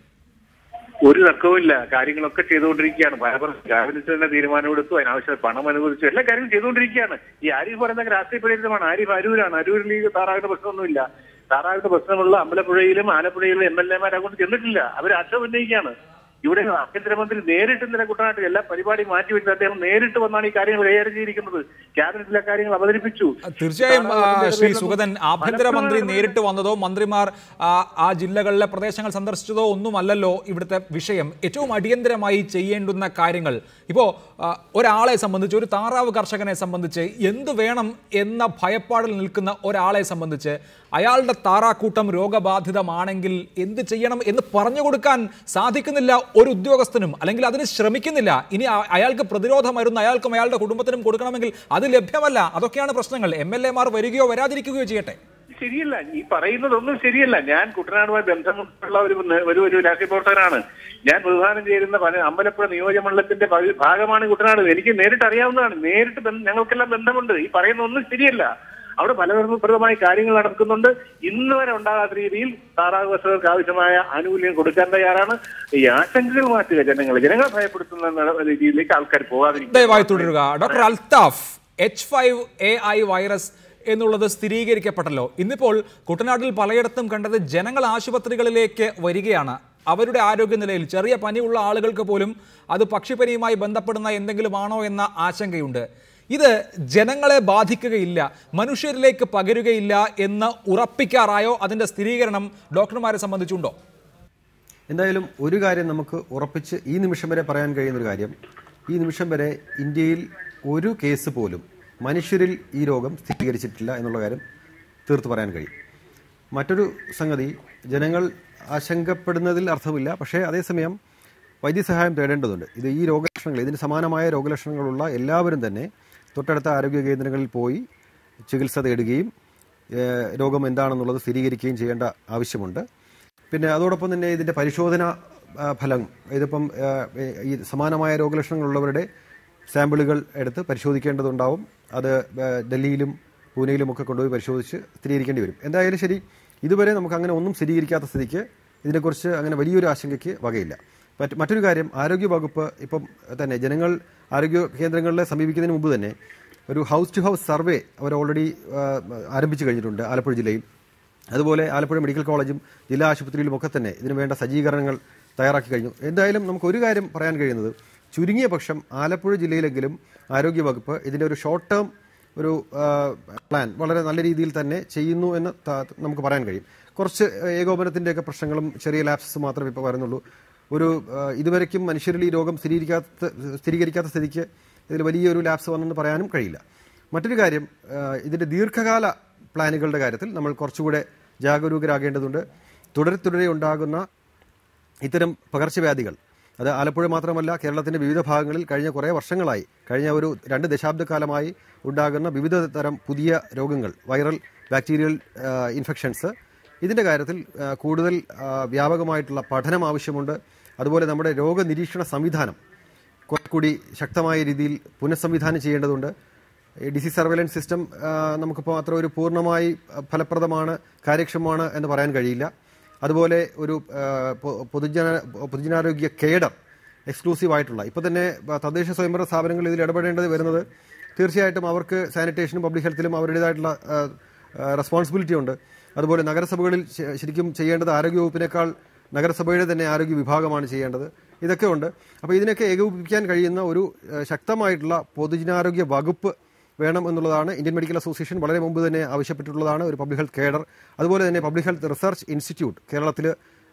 ഒരു തർക്കവുമില്ല, കാര്യങ്ങളൊക്കെ ചെയ്തുകൊണ്ടിരിക്കുകയാണ്. ക്യാബിനറ്റ് തന്നെ തീരുമാനമെടുത്തു, അതിനാവശ്യം പണം അനുവദിച്ചു, എല്ലാ കാര്യങ്ങളും ചെയ്തുകൊണ്ടിരിക്കുകയാണ്. ഈ ആരിഫ് പറയുന്ന രാഷ്ട്രീയ പ്രേരിതമാണ്. ആരിഫ് അരൂരാണ്. അരൂരിൽ ഈ താറാവിന്റെ പ്രശ്നമൊന്നുമില്ല. താറാവിന്റെ പ്രശ്നമുള്ള അമ്പലപ്പുഴയിലും ആലപ്പുഴയിലും MLA-മാർ അങ്ങോട്ട് ചെന്നിട്ടില്ല. അവർ ആക്ഷേപം ഉന്നയിക്കുകയാണ്. ഇവിടെ ആഭ്യന്തരമന്ത്രി നേരിട്ട് ഇന്നലെ കുട്ടനാട്ടിൽ എല്ലാ പരിപാടിയും മാറ്റിവെച്ച് അദ്ദേഹം നേരിട്ട് വന്നാണ് ഈ കാര്യങ്ങൾ കൈകാര്യം ചെയ്തിരിക്കുന്നത്. ക്യാബിനറ്റിലെ കാര്യങ്ങൾ അവതരിപ്പിച്ചു. തീർച്ചയായും ശ്രീ സുഗതൻ, ആഭ്യന്തരമന്ത്രി നേരിട്ട് വന്നതോ മന്ത്രിമാർ ആ ജില്ലകളിലെ പ്രദേശങ്ങൾ സന്ദർശിച്ചതോ ഒന്നുമല്ലല്ലോ ഇവിടുത്തെ വിഷയം. ഏറ്റവും അടിയന്തരമായി ചെയ്യേണ്ടുന്ന കാര്യങ്ങൾ, ഇപ്പോൾ ഒരാളെ സംബന്ധിച്ച്, ഒരു താറാവ് കർഷകനെ സംബന്ധിച്ച് എന്ത് വേണം എന്ന ഭയപ്പാടിൽ നിൽക്കുന്ന ഒരാളെ സംബന്ധിച്ച് അയാളുടെ താറാക്കൂട്ടം രോഗബാധിതമാണെങ്കിൽ എന്ത് ചെയ്യണം എന്ന് പറഞ്ഞു കൊടുക്കാൻ സാധിക്കുന്നില്ല ഒരു ഉദ്യോഗസ്ഥനും, അല്ലെങ്കിൽ അതിന് ശ്രമിക്കുന്നില്ല. ഇനി അയാൾക്ക് പ്രതിരോധ മരുന്ന് അയാൾക്കും അയാളുടെ കുടുംബത്തിനും കൊടുക്കണമെങ്കിൽ അത് ലഭ്യമല്ല. അതൊക്കെയാണ് പ്രശ്നങ്ങൾ. MLA-മാർ വരികയോ വരാതിരിക്കുകയോ ചെയ്യട്ടെ. ശരിയല്ല, ഈ പറയുന്നതൊന്നും ശരിയല്ല. ഞാൻ കുട്ടനാടുമായി ബന്ധമുള്ള ഒരു രാഷ്ട്രീയ പ്രവർത്തകനാണ്. ഞാൻ പ്രധാനം ചേരുന്ന അമ്പലപ്പുഴ നിയോജകമണ്ഡലത്തിന്റെ ഭാഗമാണ് കുട്ടനാട്. എനിക്ക് നേരിട്ട് അറിയാവുന്നതാണ്. ഞങ്ങൾക്കെല്ലാം ബന്ധമുണ്ട്. ഈ പറയുന്ന ഒന്നും ശരിയല്ല. അവിടെ ഫലപ്രദമായ കാര്യങ്ങൾ നടക്കുന്നുണ്ട്. ഇന്ന് വരെ ഉണ്ടാകാത്ത രീതിയിൽ താറാവ് കർഷകർക്ക് ആവശ്യമായ ആനുകൂല്യം കൊടുക്കാൻ തയ്യാറാണ്. ഈ ആശങ്കകൾ മാറ്റുക, ജനങ്ങളെ ഭയപ്പെടുത്തുന്ന രീതിയിലേക്ക് ആൾക്കാർ പോകാതിരിക്കുക. ദയവായി തുടരുക. ഡോക്ടർ അൽത്താഫ്, H5AI വൈറസ് എന്നുള്ളത് സ്ഥിരീകരിക്കപ്പെട്ടല്ലോ. ഇന്നിപ്പോൾ കുട്ടനാട്ടിൽ പലയിടത്തും കണ്ടത് ജനങ്ങൾ ആശുപത്രികളിലേക്ക് വരികയാണ്. അവരുടെ ആരോഗ്യനിലയിൽ ചെറിയ പനിയുള്ള ആളുകൾക്ക് പോലും അത് പക്ഷിപ്പനിയുമായി ബന്ധപ്പെടുന്ന എന്തെങ്കിലും ആണോ എന്ന ആശങ്കയുണ്ട്. ഇത് ജനങ്ങളെ ബാധിക്കുകയില്ല, മനുഷ്യരിലേക്ക് പകരുകയില്ല എന്ന് ഉറപ്പിക്കാറായോ? അതിൻ്റെ സ്ഥിരീകരണം ഡോക്ടർമാരെ സംബന്ധിച്ചുണ്ടോ? എന്തായാലും ഒരു കാര്യം നമുക്ക് ഉറപ്പിച്ച് ഈ നിമിഷം വരെ പറയാൻ കഴിയുന്നൊരു കാര്യം, ഈ നിമിഷം വരെ ഇന്ത്യയിൽ ഒരു കേസ് പോലും മനുഷ്യരിൽ ഈ രോഗം സ്ഥിരീകരിച്ചിട്ടില്ല എന്നുള്ള കാര്യം തീർത്ത് പറയാൻ കഴിയും. മറ്റൊരു സംഗതി, ജനങ്ങൾ ആശങ്കപ്പെടുന്നതിൽ അർത്ഥമില്ല. പക്ഷേ അതേസമയം വൈദ്യസഹായം തേടേണ്ടതുണ്ട്. ഈ രോഗലക്ഷണങ്ങൾ, ഇതിന് സമാനമായ രോഗലക്ഷണങ്ങളുള്ള എല്ലാവരും തന്നെ തൊട്ടടുത്ത ആരോഗ്യ കേന്ദ്രങ്ങളിൽ പോയി ചികിത്സ തേടുകയും രോഗം എന്താണെന്നുള്ളത് സ്ഥിരീകരിക്കുകയും ചെയ്യേണ്ട ആവശ്യമുണ്ട്. പിന്നെ അതോടൊപ്പം തന്നെ ഇതിൻ്റെ പരിശോധനാ ഫലം, ഇതിപ്പം ഈ സമാനമായ രോഗലക്ഷണങ്ങളുള്ളവരുടെ സാമ്പിളുകൾ എടുത്ത് പരിശോധിക്കേണ്ടതുണ്ടാവും. അത് ഡൽഹിയിലും പൂനെയിലുമൊക്കെ കൊണ്ടുപോയി പരിശോധിച്ച് സ്ഥിരീകരിക്കേണ്ടി വരും. എന്തായാലും ശരി, ഇതുവരെ നമുക്ക് അങ്ങനെ ഒന്നും സ്ഥിരീകരിക്കാത്ത സ്ഥിതിക്ക് ഇതിനെക്കുറിച്ച് അങ്ങനെ വലിയൊരു ആശങ്കയ്ക്ക് വകയില്ല. മറ്റൊരു കാര്യം, ആരോഗ്യ വകുപ്പ് ഇപ്പം തന്നെ ജനങ്ങൾ ആരോഗ്യ കേന്ദ്രങ്ങളെ സമീപിക്കുന്നതിന് മുമ്പ് തന്നെ ഒരു ഹൗസ് ടു ഹൗസ് സർവേ അവർ ഓൾറെഡി ആരംഭിച്ചു കഴിഞ്ഞിട്ടുണ്ട് ആലപ്പുഴ ജില്ലയിൽ. അതുപോലെ ആലപ്പുഴ മെഡിക്കൽ കോളേജും ജില്ലാ ആശുപത്രിയിലുമൊക്കെ തന്നെ ഇതിനു വേണ്ട സജ്ജീകരണങ്ങൾ തയ്യാറാക്കി കഴിഞ്ഞു. എന്തായാലും നമുക്കൊരു കാര്യം പറയാൻ കഴിയുന്നത്, ചുരുങ്ങിയ പക്ഷം ആലപ്പുഴ ജില്ലയിലെങ്കിലും ആരോഗ്യ വകുപ്പ് ഇതിൻ്റെ ഒരു ഷോർട്ട് ടേം ഒരു പ്ലാൻ വളരെ നല്ല രീതിയിൽ തന്നെ ചെയ്യുന്നു എന്ന് നമുക്ക് പറയാൻ കഴിയും. കുറച്ച് ഏകോപനത്തിൻ്റെയൊക്കെ പ്രശ്നങ്ങളും ചെറിയ ലാപ്സസ് മാത്രമേ ഇപ്പോൾ വരുന്നുള്ളൂ. ഇതുവരയ്ക്കും മനുഷ്യരിൽ ഈ രോഗം സ്ഥിരീകരിക്കാത്ത സ്ഥിതിക്ക് ഇതിൽ വലിയൊരു ലാപ്സ് വന്നെന്ന് പറയാനും കഴിയില്ല. മറ്റൊരു കാര്യം, ഇതിൻ്റെ ദീർഘകാല പ്ലാനുകളുടെ കാര്യത്തിൽ നമ്മൾ കുറച്ചുകൂടെ ജാഗരൂകരാകേണ്ടതുണ്ട്. തുടരെ ഉണ്ടാകുന്ന ഇത്തരം പകർച്ചവ്യാധികൾ, അത് ആലപ്പുഴ മാത്രമല്ല, കേരളത്തിൻ്റെ വിവിധ ഭാഗങ്ങളിൽ കഴിഞ്ഞ കുറേ വർഷങ്ങളായി, കഴിഞ്ഞ ഒരു 2 ദശാബ്ദക്കാലമായി ഉണ്ടാകുന്ന വിവിധ തരം പുതിയ രോഗങ്ങൾ, വൈറൽ ബാക്ടീരിയൽ ഇൻഫെക്ഷൻസ്, ഇതിൻ്റെ കാര്യത്തിൽ കൂടുതൽ വ്യാപകമായിട്ടുള്ള പഠനം ആവശ്യമുണ്ട്. അതുപോലെ നമ്മുടെ രോഗനിരീക്ഷണ സംവിധാനം കുറച്ചുകൂടി ശക്തമായ രീതിയിൽ പുനഃസംവിധാനം ചെയ്യേണ്ടതുണ്ട്. ഡിസീസ് സർവൈലൻസ് സിസ്റ്റം നമുക്കിപ്പോൾ അത്ര ഒരു പൂർണ്ണമായി ഫലപ്രദമാണ്, കാര്യക്ഷമമാണ് എന്ന് പറയാൻ കഴിയില്ല. അതുപോലെ ഒരു പൊതുജനാരോഗ്യ കേഡർ എക്സ്ക്ലൂസീവ് ആയിട്ടുള്ള, ഇപ്പോൾ തന്നെ തദ്ദേശ സ്വയംഭരണ സ്ഥാപനങ്ങൾ ഇതിൽ ഇടപെടേണ്ടത് വരുന്നത് തീർച്ചയായിട്ടും അവർക്ക് സാനിറ്റേഷനും പബ്ലിക് ഹെൽത്തിലും അവരുടേതായിട്ടുള്ള റെസ്പോൺസിബിലിറ്റി ഉണ്ട്. അതുപോലെ നഗരസഭകളിൽ ശരിക്കും ചെയ്യേണ്ടത് ആരോഗ്യവകുപ്പിനേക്കാൾ നഗരസഭയുടെ തന്നെ ആരോഗ്യ വിഭാഗമാണ് ചെയ്യേണ്ടത്. ഇതൊക്കെ ഉണ്ട്. അപ്പോൾ ഇതിനൊക്കെ ഏകോപിപ്പിക്കാൻ കഴിയുന്ന ഒരു ശക്തമായിട്ടുള്ള പൊതുജനാരോഗ്യ വകുപ്പ് വേണം എന്നുള്ളതാണ് ഇന്ത്യൻ മെഡിക്കൽ അസോസിയേഷൻ വളരെ മുമ്പ് തന്നെ ആവശ്യപ്പെട്ടിട്ടുള്ളതാണ്. ഒരു പബ്ലിക് ഹെൽത്ത് കേഡർ, അതുപോലെ തന്നെ പബ്ലിക് ഹെൽത്ത് റിസർച്ച് ഇൻസ്റ്റിറ്റ്യൂട്ട്, കേരളത്തിൽ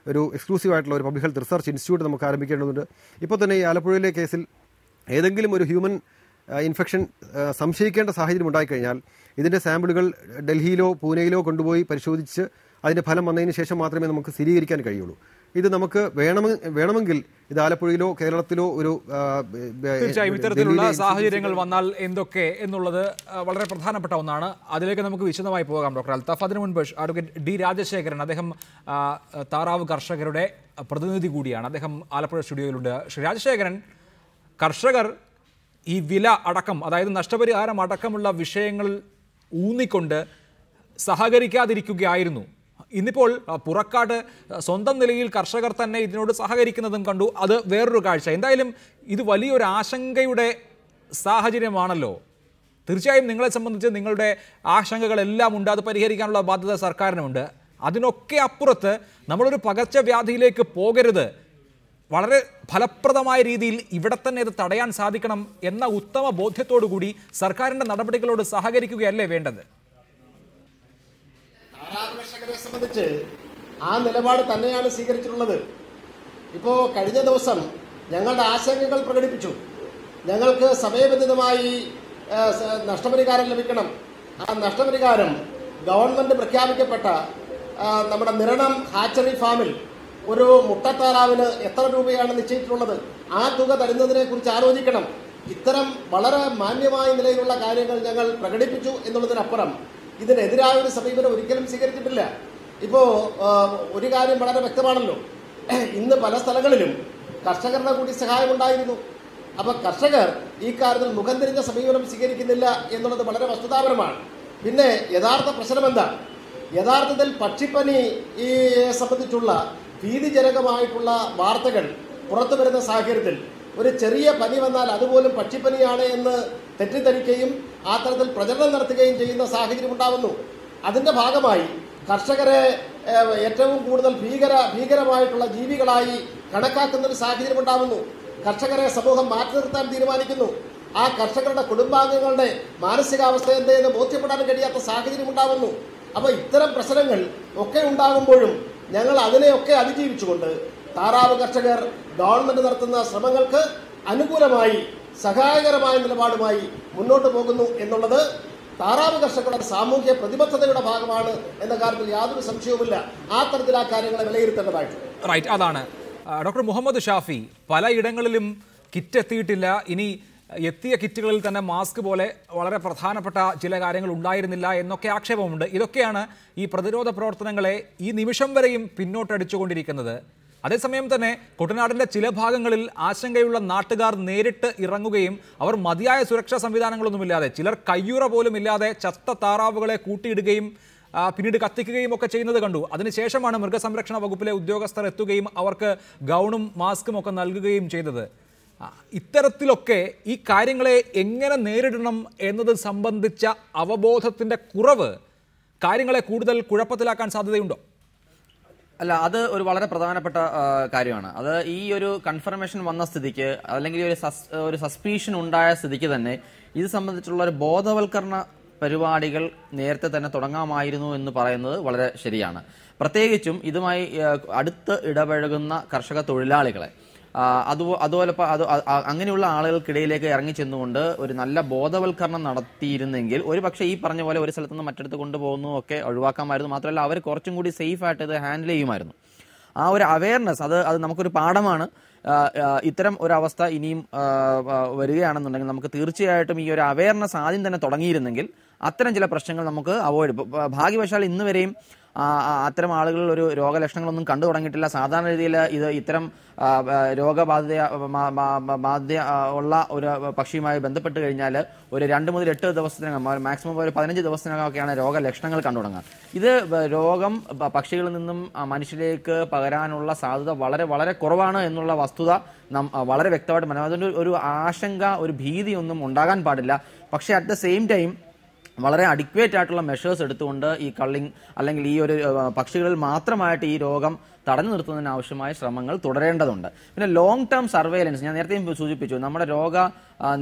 ഒരു എക്സ്ക്ലൂസീവ് ആയിട്ടുള്ള ഒരു പബ്ലിക് ഹെൽത്ത് റിസർച്ച് ഇൻസ്റ്റിറ്റ്യൂട്ട് നമുക്ക് ആരംഭിക്കേണ്ടതുണ്ട്. ഇപ്പോൾ തന്നെ ഈ ആലപ്പുഴയിലെ കേസിൽ ഏതെങ്കിലും ഒരു ഹ്യൂമൻ ഇൻഫെക്ഷൻ സംശയിക്കേണ്ട സാഹചര്യം ഉണ്ടായിക്കഴിഞ്ഞാൽ ഇതിൻ്റെ സാമ്പിളുകൾ ഡൽഹിയിലോ പൂനെയിലോ കൊണ്ടുപോയി പരിശോധിച്ച് അതിൻ്റെ ഫലം വന്നതിന് ശേഷം മാത്രമേ നമുക്ക് സ്ഥിരീകരിക്കാൻ കഴിയുള്ളൂ. ഇത് നമുക്ക് വേണമെങ്കിൽ ഇത് ആലപ്പുഴയിലോ കേരളത്തിലോ ഒരു തീർച്ചയായും ഇത്തരത്തിലുള്ള സാഹചര്യങ്ങൾ വന്നാൽ എന്തൊക്കെ എന്നുള്ളത് വളരെ പ്രധാനപ്പെട്ട ഒന്നാണ്. അതിലേക്ക് നമുക്ക് വിശദമായി പോകാം ഡോക്ടർ അൽത്താഫ്. അതിനു മുൻപ് അഡ്വക്കേറ്റ് ഡി രാജശേഖരൻ, അദ്ദേഹം താറാവ് കർഷകരുടെ പ്രതിനിധി കൂടിയാണ്, അദ്ദേഹം ആലപ്പുഴ സ്റ്റുഡിയോയിലുണ്ട്. ശ്രീ രാജശേഖരൻ, കർഷകർ ഈ വില അടക്കം, അതായത് നഷ്ടപരിഹാരം അടക്കമുള്ള വിഷയങ്ങൾ ഊന്നിക്കൊണ്ട് സഹകരിക്കാതിരിക്കുകയായിരുന്നു. ഇന്നിപ്പോൾ പുറക്കാട് സ്വന്തം നിലയിൽ കർഷകർ തന്നെ ഇതിനോട് സഹകരിക്കുന്നതും കണ്ടു. അത് വേറൊരു കാഴ്ച. എന്തായാലും ഇത് വലിയൊരു ആശങ്കയുടെ സാഹചര്യമാണല്ലോ. തീർച്ചയായും നിങ്ങളെ സംബന്ധിച്ച് നിങ്ങളുടെ ആശങ്കകളെല്ലാം ഉണ്ട്, അത് പരിഹരിക്കാനുള്ള ബാധ്യത സർക്കാരിനുണ്ട്. അതിനൊക്കെ അപ്പുറത്ത് നമ്മളൊരു പകർച്ചവ്യാധിയിലേക്ക് പോകരുത്, വളരെ ഫലപ്രദമായ രീതിയിൽ ഇവിടെ തന്നെ ഇത് തടയാൻ സാധിക്കണം എന്ന ഉത്തമ ബോധ്യത്തോടു കൂടി സർക്കാരിൻ്റെ നടപടികളോട് സഹകരിക്കുകയല്ലേ വേണ്ടത്? കർഷകരെ സംബന്ധിച്ച് ആ നിലപാട് തന്നെയാണ് സ്വീകരിച്ചിട്ടുള്ളത്. ഇപ്പോൾ കഴിഞ്ഞ ദിവസം ഞങ്ങളുടെ ആശങ്കകൾ പ്രകടിപ്പിച്ചു. ഞങ്ങൾക്ക് സമയബന്ധിതമായി നഷ്ടപരിഹാരം ലഭിക്കണം. ആ നഷ്ടപരിഹാരം ഗവൺമെന്റ് പ്രഖ്യാപിക്കപ്പെട്ട നമ്മുടെ നിരണം ഹാച്ചറി ഫാമിൽ ഒരു മുട്ടത്താറാവിന് എത്ര രൂപയാണ് നിശ്ചയിച്ചിട്ടുള്ളത്, ആ തുക തരുന്നതിനെ കുറിച്ച് ആലോചിക്കണം. ഇത്തരം വളരെ മാന്യമായ നിലയിലുള്ള കാര്യങ്ങൾ ഞങ്ങൾ പ്രകടിപ്പിച്ചു എന്നുള്ളതിനപ്പുറം ഇതിനെതിരായ ഒരു സമീപനം ഒരിക്കലും സ്വീകരിച്ചിട്ടില്ല. ഇപ്പോൾ ഒരു കാര്യം വളരെ വ്യക്തമാണല്ലോ, ഇന്ന് പല സ്ഥലങ്ങളിലും കർഷകരുടെ കൂടി സഹായമുണ്ടായിരുന്നു. അപ്പം കർഷകർ ഈ കാര്യത്തിൽ മുഖം തിരിഞ്ഞ സമീപനം സ്വീകരിക്കുന്നില്ല എന്നുള്ളത് വളരെ വസ്തുതാപരമാണ്. പിന്നെ യഥാർത്ഥ പ്രശ്നം എന്താ? യഥാർത്ഥത്തിൽ പക്ഷിപ്പനി ഈ സംബന്ധിച്ചുള്ള ഭീതിജനകമായിട്ടുള്ള വാർത്തകൾ പുറത്തു വരുന്ന സാഹചര്യത്തിൽ ഒരു ചെറിയ പനി വന്നാൽ അതുപോലും പക്ഷിപ്പനിയാണ് എന്ന് തെറ്റിദ്ധരിക്കുകയും ആ തരത്തിൽ പ്രചരണം നടത്തുകയും ചെയ്യുന്ന സാഹചര്യം ഉണ്ടാകുന്നു. അതിൻ്റെ ഭാഗമായി കർഷകരെ ഏറ്റവും കൂടുതൽ ഭീകരമായിട്ടുള്ള ജീവികളായി കണക്കാക്കുന്ന ഒരു സാഹചര്യം ഉണ്ടാകുന്നു. കർഷകരെ സമൂഹം മാറ്റി നിർത്താൻ തീരുമാനിക്കുന്നു. ആ കർഷകരുടെ കുടുംബാംഗങ്ങളുടെ മാനസികാവസ്ഥ എന്തെന്ന് ബോധ്യപ്പെടാൻ കഴിയാത്ത സാഹചര്യം ഉണ്ടാകുന്നു. അപ്പോൾ ഇത്തരം പ്രശ്നങ്ങൾ ഒക്കെ ഉണ്ടാകുമ്പോഴും ഞങ്ങൾ അതിനെയൊക്കെ അതിജീവിച്ചുകൊണ്ട് താറാവ് കർഷകർ ഗവൺമെന്റ് നടത്തുന്ന ശ്രമങ്ങൾക്ക് അനുകൂലമായി സഹായകരമായ നിലപാടുമായി മുന്നോട്ട് പോകുന്നു എന്നുള്ളത് താറാവ് കർഷകരുടെ സാമൂഹ്യ പ്രതിബദ്ധതയുടെ ഭാഗമാണ് എന്ന കാര്യത്തിൽ യാതൊരു സംശയവുമില്ല. ആ തരത്തിൽ ആ കാര്യങ്ങളെ വിലയിരുത്തേണ്ടതായിട്ടുണ്ട്. റൈറ്റ്, അതാണ് ഡോക്ടർ മുഹമ്മദ് ഷാഫി. പലയിടങ്ങളിലും കിറ്റ് എത്തിയിട്ടില്ല. ഇനി എത്തിയ കിറ്റുകളിൽ തന്നെ മാസ്ക് പോലെ വളരെ പ്രധാനപ്പെട്ട ചില കാര്യങ്ങൾ ഉണ്ടായിരുന്നില്ല എന്നൊക്കെ ആക്ഷേപമുണ്ട്. ഇതൊക്കെയാണ് ഈ പ്രതിരോധ പ്രവർത്തനങ്ങളെ ഈ നിമിഷം വരെയും പിന്നോട്ടടിച്ചുകൊണ്ടിരിക്കുന്നത്. അതേസമയം തന്നെ കുട്ടനാടിൻ്റെ ചില ഭാഗങ്ങളിൽ ആശങ്കയുള്ള നാട്ടുകാർ നേരിട്ട് ഇറങ്ങുകയും അവർ മതിയായ സുരക്ഷാ സംവിധാനങ്ങളൊന്നുമില്ലാതെ, ചിലർ കയ്യുറ പോലും ഇല്ലാതെ ചത്ത താറാവുകളെ കൂട്ടിയിടുകയും പിന്നീട് കത്തിക്കുകയും ഒക്കെ ചെയ്യുന്നത് കണ്ടു. അതിനുശേഷമാണ് മൃഗസംരക്ഷണ വകുപ്പിലെ ഉദ്യോഗസ്ഥർ എത്തുകയും അവർക്ക് ഗൗണും മാസ്കും ഒക്കെ നൽകുകയും ചെയ്തത്. ഇത്തരത്തിലൊക്കെ ഈ കാര്യങ്ങളെ എങ്ങനെ നേരിടണം എന്നത് സംബന്ധിച്ച അവബോധത്തിൻ്റെ കുറവ് കാര്യങ്ങളെ കൂടുതൽ കുഴപ്പത്തിലാക്കാൻ സാധ്യതയുണ്ടോ? അല്ല, അത് ഒരു വളരെ പ്രധാനപ്പെട്ട കാര്യമാണ്. അത് ഈ ഒരു കൺഫർമേഷൻ വന്ന സ്ഥിതിക്ക്, അല്ലെങ്കിൽ ഒരു സസ്പീഷൻ ഉണ്ടായ സ്ഥിതിക്ക് തന്നെ ഇത് സംബന്ധിച്ചുള്ള ഒരു ബോധവൽക്കരണ പരിപാടികൾ നേരത്തെ തന്നെ തുടങ്ങാമായിരുന്നു എന്ന് പറയുന്നത് വളരെ ശരിയാണ്. പ്രത്യേകിച്ചും ഇതുമായി അടുത്ത് ഇടപഴകുന്ന കർഷക തൊഴിലാളികളെ അതുപോലെ അങ്ങനെയുള്ള ആളുകൾക്കിടയിലേക്ക് ഇറങ്ങി ചെന്നുകൊണ്ട് ഒരു നല്ല ബോധവൽക്കരണം നടത്തിയിരുന്നെങ്കിൽ ഒരു പക്ഷേ ഈ പറഞ്ഞ പോലെ ഒരു സ്ഥലത്ത് നിന്ന് മറ്റിടത്ത് കൊണ്ടുപോകുന്നു ഒക്കെ ഒഴിവാക്കാമായിരുന്നു. മാത്രമല്ല അവർ കുറച്ചും കൂടി സേഫ് ആയിട്ട് ഇത് ഹാൻഡിൽ ചെയ്യുമായിരുന്നു. ആ ഒരു അവയർനെസ് അത് നമുക്കൊരു പാഠമാണ്. ഇത്തരം ഒരു അവസ്ഥ ഇനിയും വരികയാണെന്നുണ്ടെങ്കിൽ നമുക്ക് തീർച്ചയായിട്ടും ഈ ഒരു അവയർനെസ് ആദ്യം തന്നെ തുടങ്ങിയിരുന്നെങ്കിൽ അത്തരം ചില പ്രശ്നങ്ങൾ നമുക്ക് അവോയ്ഡ്. ഭാഗ്യവശാൽ ഇന്ന് വരെയും അത്തരം ആളുകൾ ഒരു രോഗലക്ഷണങ്ങളൊന്നും കണ്ടു തുടങ്ങിയിട്ടില്ല. സാധാരണ രീതിയിൽ ഇത്തരം രോഗബാധ്യത ഉള്ള ഒരു പക്ഷിയുമായി ബന്ധപ്പെട്ട് കഴിഞ്ഞാൽ ഒരു 2 മുതൽ 8 ദിവസത്തിനകം, മാക്സിമം ഒരു 15 ദിവസത്തിനകമൊക്കെയാണ് രോഗലക്ഷണങ്ങൾ കണ്ടു തുടങ്ങുക. ഇത് രോഗം പക്ഷികളിൽ നിന്നും മനുഷ്യരിലേക്ക് പകരാനുള്ള സാധ്യത വളരെ വളരെ കുറവാണ് എന്നുള്ള വസ്തുത വളരെ വ്യക്തമായിട്ട് മനസ്സിലാവും. അതുകൊണ്ട് ഒരു ആശങ്ക, ഒരു ഭീതിയൊന്നും ഉണ്ടാകാൻ പാടില്ല. പക്ഷേ അറ്റ് ദ സെയിം ടൈം വളരെ അഡിക്വേറ്റ് ആയിട്ടുള്ള മെഷേഴ്സ് എടുത്തുകൊണ്ട് ഈ കള്ളിങ് അല്ലെങ്കിൽ ഈ ഒരു പക്ഷികളിൽ മാത്രമായിട്ട് ഈ രോഗം തടഞ്ഞു നിർത്തുന്നതിന് ആവശ്യമായ ശ്രമങ്ങൾ തുടരേണ്ടതുണ്ട്. പിന്നെ ലോങ് ടേം സർവേലൻസ് ഞാൻ നേരത്തെയും സൂചിപ്പിച്ചു. നമ്മുടെ രോഗ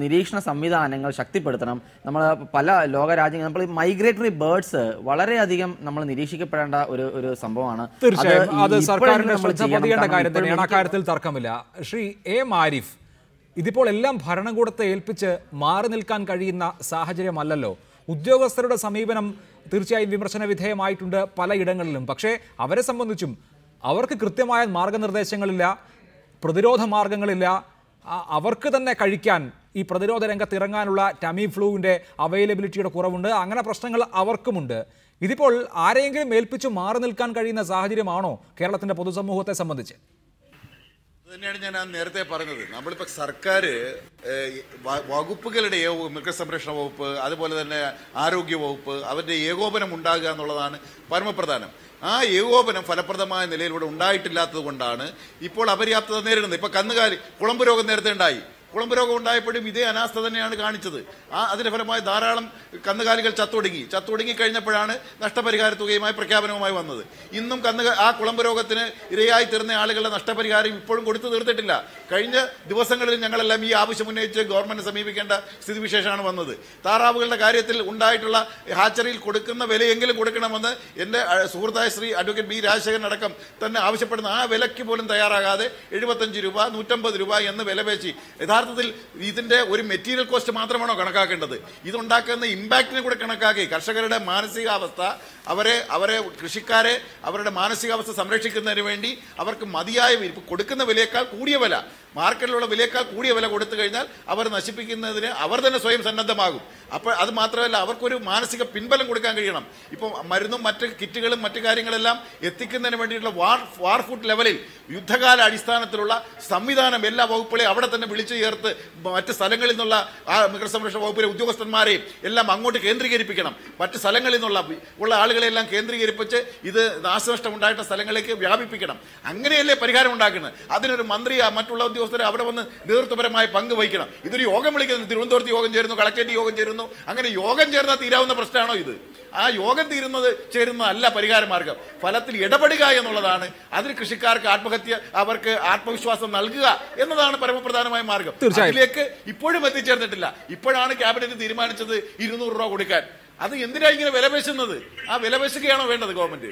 നിരീക്ഷണ സംവിധാനങ്ങൾ ശക്തിപ്പെടുത്തണം. നമ്മൾ പല ലോകരാജ്യങ്ങൾ നമ്മൾ മൈഗ്രേറ്ററി ബേർഡ്സ് വളരെയധികം നമ്മൾ നിരീക്ഷിക്കപ്പെടേണ്ട ഒരു സംഭവമാണ്. തീർച്ചയായും അത് സർക്കാരിന്റെ ശ്രദ്ധ പതിയേണ്ട കാര്യം തന്നെയാണ്. അക്കാര്യത്തിൽ തർക്കമില്ല. ശ്രീ എ ആരിഫ്, ഇതിപ്പോൾ എല്ലാം ഭരണകൂടത്തെ ഏൽപ്പിച്ച് മാറി നിൽക്കാൻ കഴിയുന്ന സാഹചര്യമല്ലല്ലോ. ഉദ്യോഗസ്ഥരുടെ സമീപനം തീർച്ചയായും വിമർശന വിധേയമായിട്ടുണ്ട് പലയിടങ്ങളിലും. പക്ഷേ അവരെ സംബന്ധിച്ചും അവർക്ക് കൃത്യമായ മാർഗനിർദ്ദേശങ്ങളില്ല, പ്രതിരോധ മാർഗങ്ങളില്ല. അവർക്ക് തന്നെ കഴിക്കാൻ ഈ പ്രതിരോധ രംഗത്ത് ഇറങ്ങാനുള്ള ടമി ഫ്ലൂവിൻ്റെ അവൈലബിലിറ്റിയുടെ കുറവുണ്ട്. അങ്ങനെ പ്രശ്നങ്ങൾ അവർക്കുമുണ്ട്. ഇതിപ്പോൾ ആരെയെങ്കിലും ഏൽപ്പിച്ചു മാറി നിൽക്കാൻ കഴിയുന്ന സാഹചര്യമാണോ കേരളത്തിൻ്റെ പൊതുസമൂഹത്തെ സംബന്ധിച്ച്? തന്നെയാണ് ഞാൻ നേരത്തെ പറഞ്ഞത്. നമ്മളിപ്പോൾ സർക്കാർ വകുപ്പുകളുടെ മൃഗസംരക്ഷണ വകുപ്പ്, അതുപോലെ തന്നെ ആരോഗ്യ വകുപ്പ്, അവരുടെ ഏകോപനം ഉണ്ടാകുക എന്നുള്ളതാണ് പരമപ്രധാനം. ആ ഏകോപനം ഫലപ്രദമായ നിലയിലൂടെ ഉണ്ടായിട്ടില്ലാത്തത് കൊണ്ടാണ് ഇപ്പോൾ അപര്യാപ്തത നേരിടുന്നത്. ഇപ്പോൾ കന്നുകാലി കുളമ്പ് രോഗം നേരത്തെ ഉണ്ടായി. കുളമ്പ് രോഗം ഉണ്ടായപ്പോഴും ഇതേ അനാസ്ഥ തന്നെയാണ് കാണിച്ചത്. അതിന്റെ ഫലമായി ധാരാളം കന്നുകാലികൾ ചത്തൊടുങ്ങി കഴിഞ്ഞപ്പോഴാണ് നഷ്ടപരിഹാര തുകയുമായി പ്രഖ്യാപനവുമായി വന്നത്. ഇന്നും ആ കുളമ്പ് രോഗത്തിന് ഇരയായി തീർന്ന ആളുകളുടെ നഷ്ടപരിഹാരം ഇപ്പോഴും കൊടുത്തു തീർത്തിട്ടില്ല. കഴിഞ്ഞ ദിവസങ്ങളിൽ ഞങ്ങളെല്ലാം ഈ ആവശ്യം ഉന്നയിച്ച് ഗവൺമെന്റ് സമീപിക്കേണ്ട സ്ഥിതിവിശേഷമാണ് വന്നത്. താറാവുകളുടെ കാര്യത്തിൽ ഉണ്ടായിട്ടുള്ള ഹാച്ചറിയിൽ കൊടുക്കുന്ന വിലയെങ്കിലും കൊടുക്കണമെന്ന് എൻ്റെ സുഹൃത്തായ ശ്രീ അഡ്വക്കേറ്റ് ബി രാജശേഖരൻ അടക്കം തന്നെ ആവശ്യപ്പെടുന്ന ആ വിലയ്ക്ക് പോലും തയ്യാറാകാതെ 75 രൂപ 150 രൂപ എന്ന് വില പേശി യഥാർത്ഥത്തിൽ ഇതിന്റെ ഒരു മെറ്റീരിയൽ കോസ്റ്റ് മാത്രമാണോ കണക്കാക്കേണ്ടത്? ഇതുണ്ടാക്കുന്ന ഇമ്പാക്റ്റിനെ കൂടെ കണക്കാക്കി കർഷകരുടെ മാനസികാവസ്ഥ, അവരെ കൃഷിക്കാരെ അവരുടെ മാനസികാവസ്ഥ സംരക്ഷിക്കുന്നതിന് വേണ്ടി അവർക്ക് മതിയായ കൊടുക്കുന്ന വിലയേക്കാൾ കൂടിയ വില, മാർക്കറ്റിലുള്ള വിലയേക്കാൾ കൂടിയ വില കൊടുത്തു കഴിഞ്ഞാൽ അവർ നശിപ്പിക്കുന്നതിന് അവർ തന്നെ സ്വയം സന്നദ്ധമാകും. അപ്പോൾ അത് മാത്രമല്ല, അവർക്കൊരു മാനസിക പിൻബലം കൊടുക്കാൻ കഴിയണം. ഇപ്പോൾ മരുന്നും മറ്റ് കിറ്റുകളും മറ്റു കാര്യങ്ങളെല്ലാം എത്തിക്കുന്നതിന് വേണ്ടിയിട്ടുള്ള വാർ ഫുഡ് ലെവലിൽ യുദ്ധകാല അടിസ്ഥാനത്തിലുള്ള സംവിധാനം എല്ലാ വകുപ്പുകളെയും അവിടെ തന്നെ വിളിച്ചു ചേർത്ത് മറ്റ് സ്ഥലങ്ങളിൽ നിന്നുള്ള ആ മൃഗസംരക്ഷണ വകുപ്പിലെ ഉദ്യോഗസ്ഥന്മാരെയും എല്ലാം അങ്ങോട്ട് കേന്ദ്രീകരിപ്പിക്കണം. മറ്റ് സ്ഥലങ്ങളിൽ നിന്നുള്ള ആളുകളെല്ലാം കേന്ദ്രീകരിപ്പിച്ച് ഇത് നാശനഷ്ടം ഉണ്ടായിട്ടുള്ള സ്ഥലങ്ങളിലേക്ക് വ്യാപിപ്പിക്കണം. അങ്ങനെയല്ലേ പരിഹാരം ഉണ്ടാക്കുന്നത്. അതിനൊരു മന്ത്രി മറ്റുള്ള ഉദ്യോഗസ്ഥരെ അവിടെ വന്ന് നേതൃത്വപരമായ പങ്ക് വഹിക്കണം. ഇതൊരു യോഗം വിളിക്കുന്നു, തിരുവനന്തപുരത്ത് യോഗം ചേരുന്നു, കളക്ടറേറ്റ് യോഗം ചേരുന്നു. അങ്ങനെ യോഗം ചേർന്നാൽ തീരാവുന്ന പ്രശ്നമാണോ ഇത്? ആ യോഗം ചേരുന്നതല്ല പരിഹാര മാർഗം. ഫലത്തിൽ ഇടപെടുക എന്നുള്ളതാണ്. അതിന് കൃഷിക്കാർക്ക് അവർക്ക് ആത്മവിശ്വാസം നൽകുക എന്നതാണ് പരമപ്രധാനമായ മാർഗം. അതിലേക്ക് ഇപ്പോഴും എത്തിച്ചേർന്നിട്ടില്ല. ഇപ്പോഴാണ് ക്യാബിനറ്റ് തീരുമാനിച്ചത് 200 രൂപ കൊടുക്കാൻ. അത് എന്തിനാ ഇങ്ങനെ വിലപേശുന്നത്? ആ വിലപേശുകയാണോ വേണ്ടത് ഗവൺമെന്റ്?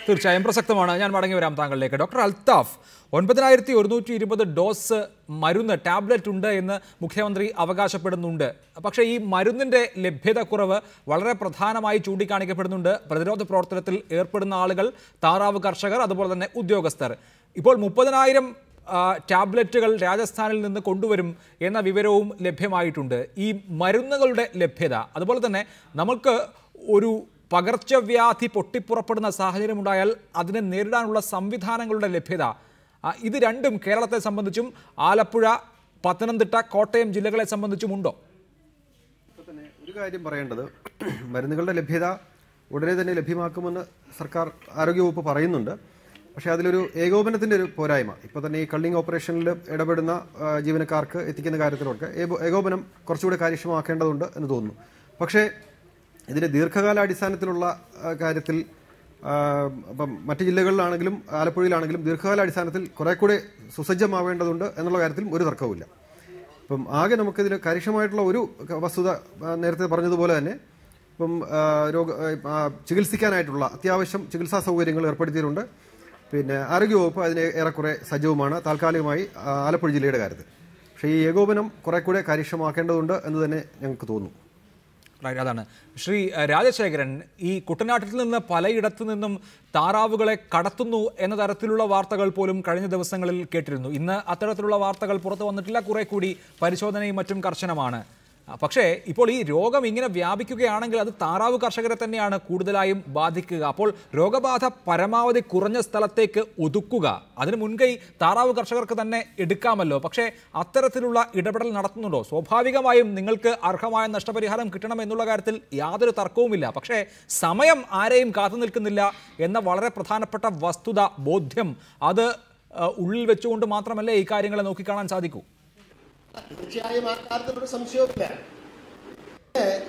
തീർച്ചയായും പ്രസക്തമാണ്. ഞാൻ മടങ്ങി വരാം താങ്കളിലേക്ക്. ഡോക്ടർ അൽത്താഫ്, 9120 ഡോസ് മരുന്ന് ടാബ്ലറ്റ് ഉണ്ട് എന്ന് മുഖ്യമന്ത്രി അവകാശപ്പെടുന്നുണ്ട്. പക്ഷേ ഈ മരുന്നിൻ്റെ ലഭ്യത കുറവ് വളരെ പ്രധാനമായി ചൂണ്ടിക്കാണിക്കപ്പെടുന്നുണ്ട്. പ്രതിരോധ പ്രവർത്തനത്തിൽ ഏർപ്പെടുന്ന ആളുകൾ, താറാവ് കർഷകർ, അതുപോലെ തന്നെ ഉദ്യോഗസ്ഥർ. ഇപ്പോൾ 30,000 ടാബ്ലറ്റുകൾ രാജസ്ഥാനിൽ നിന്ന് കൊണ്ടുവരും എന്ന വിവരവും ലഭ്യമായിട്ടുണ്ട്. ഈ മരുന്നുകളുടെ ലഭ്യത, അതുപോലെ തന്നെ നമുക്ക് ഒരു പകർച്ചവ്യാധി പൊട്ടിപ്പുറപ്പെടുന്ന സാഹചര്യമുണ്ടായാൽ അതിനെ നേരിടാനുള്ള സംവിധാനങ്ങളുടെ ലഭ്യത, ഇത് രണ്ടും കേരളത്തെ സംബന്ധിച്ചും ആലപ്പുഴ, പത്തനംതിട്ട, കോട്ടയം ജില്ലകളെ സംബന്ധിച്ചുമുണ്ടോ? ഒരു കാര്യം പറയേണ്ടത്, മരുന്നുകളുടെ ലഭ്യത ഉടനെ തന്നെ ലഭ്യമാക്കുമെന്ന് സർക്കാർ ആരോഗ്യവകുപ്പ് പറയുന്നുണ്ട്. പക്ഷേ അതിലൊരു ഏകോപനത്തിൻ്റെ ഒരു പോരായ്മ. ഇപ്പോൾ തന്നെ ഈ കള്ളിങ് ഓപ്പറേഷനിൽ ഇടപെടുന്ന ജീവനക്കാർക്ക് എത്തിക്കുന്ന കാര്യത്തിലൊക്കെ ഏകോപനം കുറച്ചുകൂടി കാര്യക്ഷമമാക്കേണ്ടതുണ്ട് എന്ന് തോന്നുന്നു. പക്ഷേ ഇതിൻ്റെ ദീർഘകാലാടിസ്ഥാനത്തിലുള്ള കാര്യത്തിൽ ഇപ്പം മറ്റ് ജില്ലകളിലാണെങ്കിലും ആലപ്പുഴയിലാണെങ്കിലും ദീർഘകാലാടിസ്ഥാനത്തിൽ കുറെ കൂടെ സുസജ്ജമാവേണ്ടതുണ്ട് എന്നുള്ള കാര്യത്തിലും ഒരു തർക്കവുമില്ല. ഇപ്പം ആകെ നമുക്കിതിൽ കാര്യക്ഷമമായിട്ടുള്ള ഒരു വസ്തുത നേരത്തെ പറഞ്ഞതുപോലെ തന്നെ ഇപ്പം ചികിത്സിക്കാനായിട്ടുള്ള അത്യാവശ്യം ചികിത്സാ സൗകര്യങ്ങൾ ഏർപ്പെടുത്തിയിട്ടുണ്ട്. പിന്നെ ആരോഗ്യവകുപ്പ് അതിന് ഏറെക്കുറെ സജീവമാണ് താൽക്കാലികമായി ആലപ്പുഴ ജില്ലയുടെ കാര്യത്തിൽ. പക്ഷേ ഈ ഏകോപനം കുറെ കൂടെ കാര്യക്ഷമമാക്കേണ്ടതുണ്ട് എന്ന് തന്നെ ഞങ്ങൾക്ക് തോന്നുന്നു. അതാണ് ശ്രീ രാജശേഖരൻ, ഈ കുട്ടനാട്ടിൽ നിന്ന് പലയിടത്തു നിന്നും താറാവുകളെ കടത്തുന്നു എന്ന തരത്തിലുള്ള വാർത്തകൾ പോലും കഴിഞ്ഞ ദിവസങ്ങളിൽ കേട്ടിരുന്നു. ഇന്ന് അത്തരത്തിലുള്ള വാർത്തകൾ പുറത്തു വന്നിട്ടില്ല. കുറെ കൂടി പരിശോധനയും മറ്റും കർശനമാണ്. പക്ഷേ ഇപ്പോൾ ഈ രോഗം ഇങ്ങനെ വ്യാപിക്കുകയാണെങ്കിൽ അത് താറാവ് കർഷകരെ തന്നെയാണ് കൂടുതലായും ബാധിക്കുക. അപ്പോൾ രോഗബാധ പരമാവധി കുറഞ്ഞ സ്ഥലത്തേക്ക് ഒതുക്കുക, അതിന് മുൻകൈ താറാവ് കർഷകർക്ക് തന്നെ എടുക്കാമല്ലോ. പക്ഷേ അത്തരത്തിലുള്ള ഇടപെടൽ നടത്തുന്നുണ്ടോ? സ്വാഭാവികമായും നിങ്ങൾക്ക് അർഹമായ നഷ്ടപരിഹാരം കിട്ടണം എന്നുള്ള കാര്യത്തിൽ യാതൊരു തർക്കവുമില്ല. പക്ഷേ സമയം ആരെയും കാത്തു നിൽക്കുന്നില്ല എന്ന വളരെ പ്രധാനപ്പെട്ട വസ്തുത, ബോധ്യം, അത് ഉള്ളിൽ വെച്ചുകൊണ്ട് മാത്രമല്ലേ ഈ കാര്യങ്ങളെ നോക്കിക്കാണാൻ സാധിക്കൂ? തീർച്ചയായും ആ കാര്യത്തിലൊരു സംശയവുമില്ല.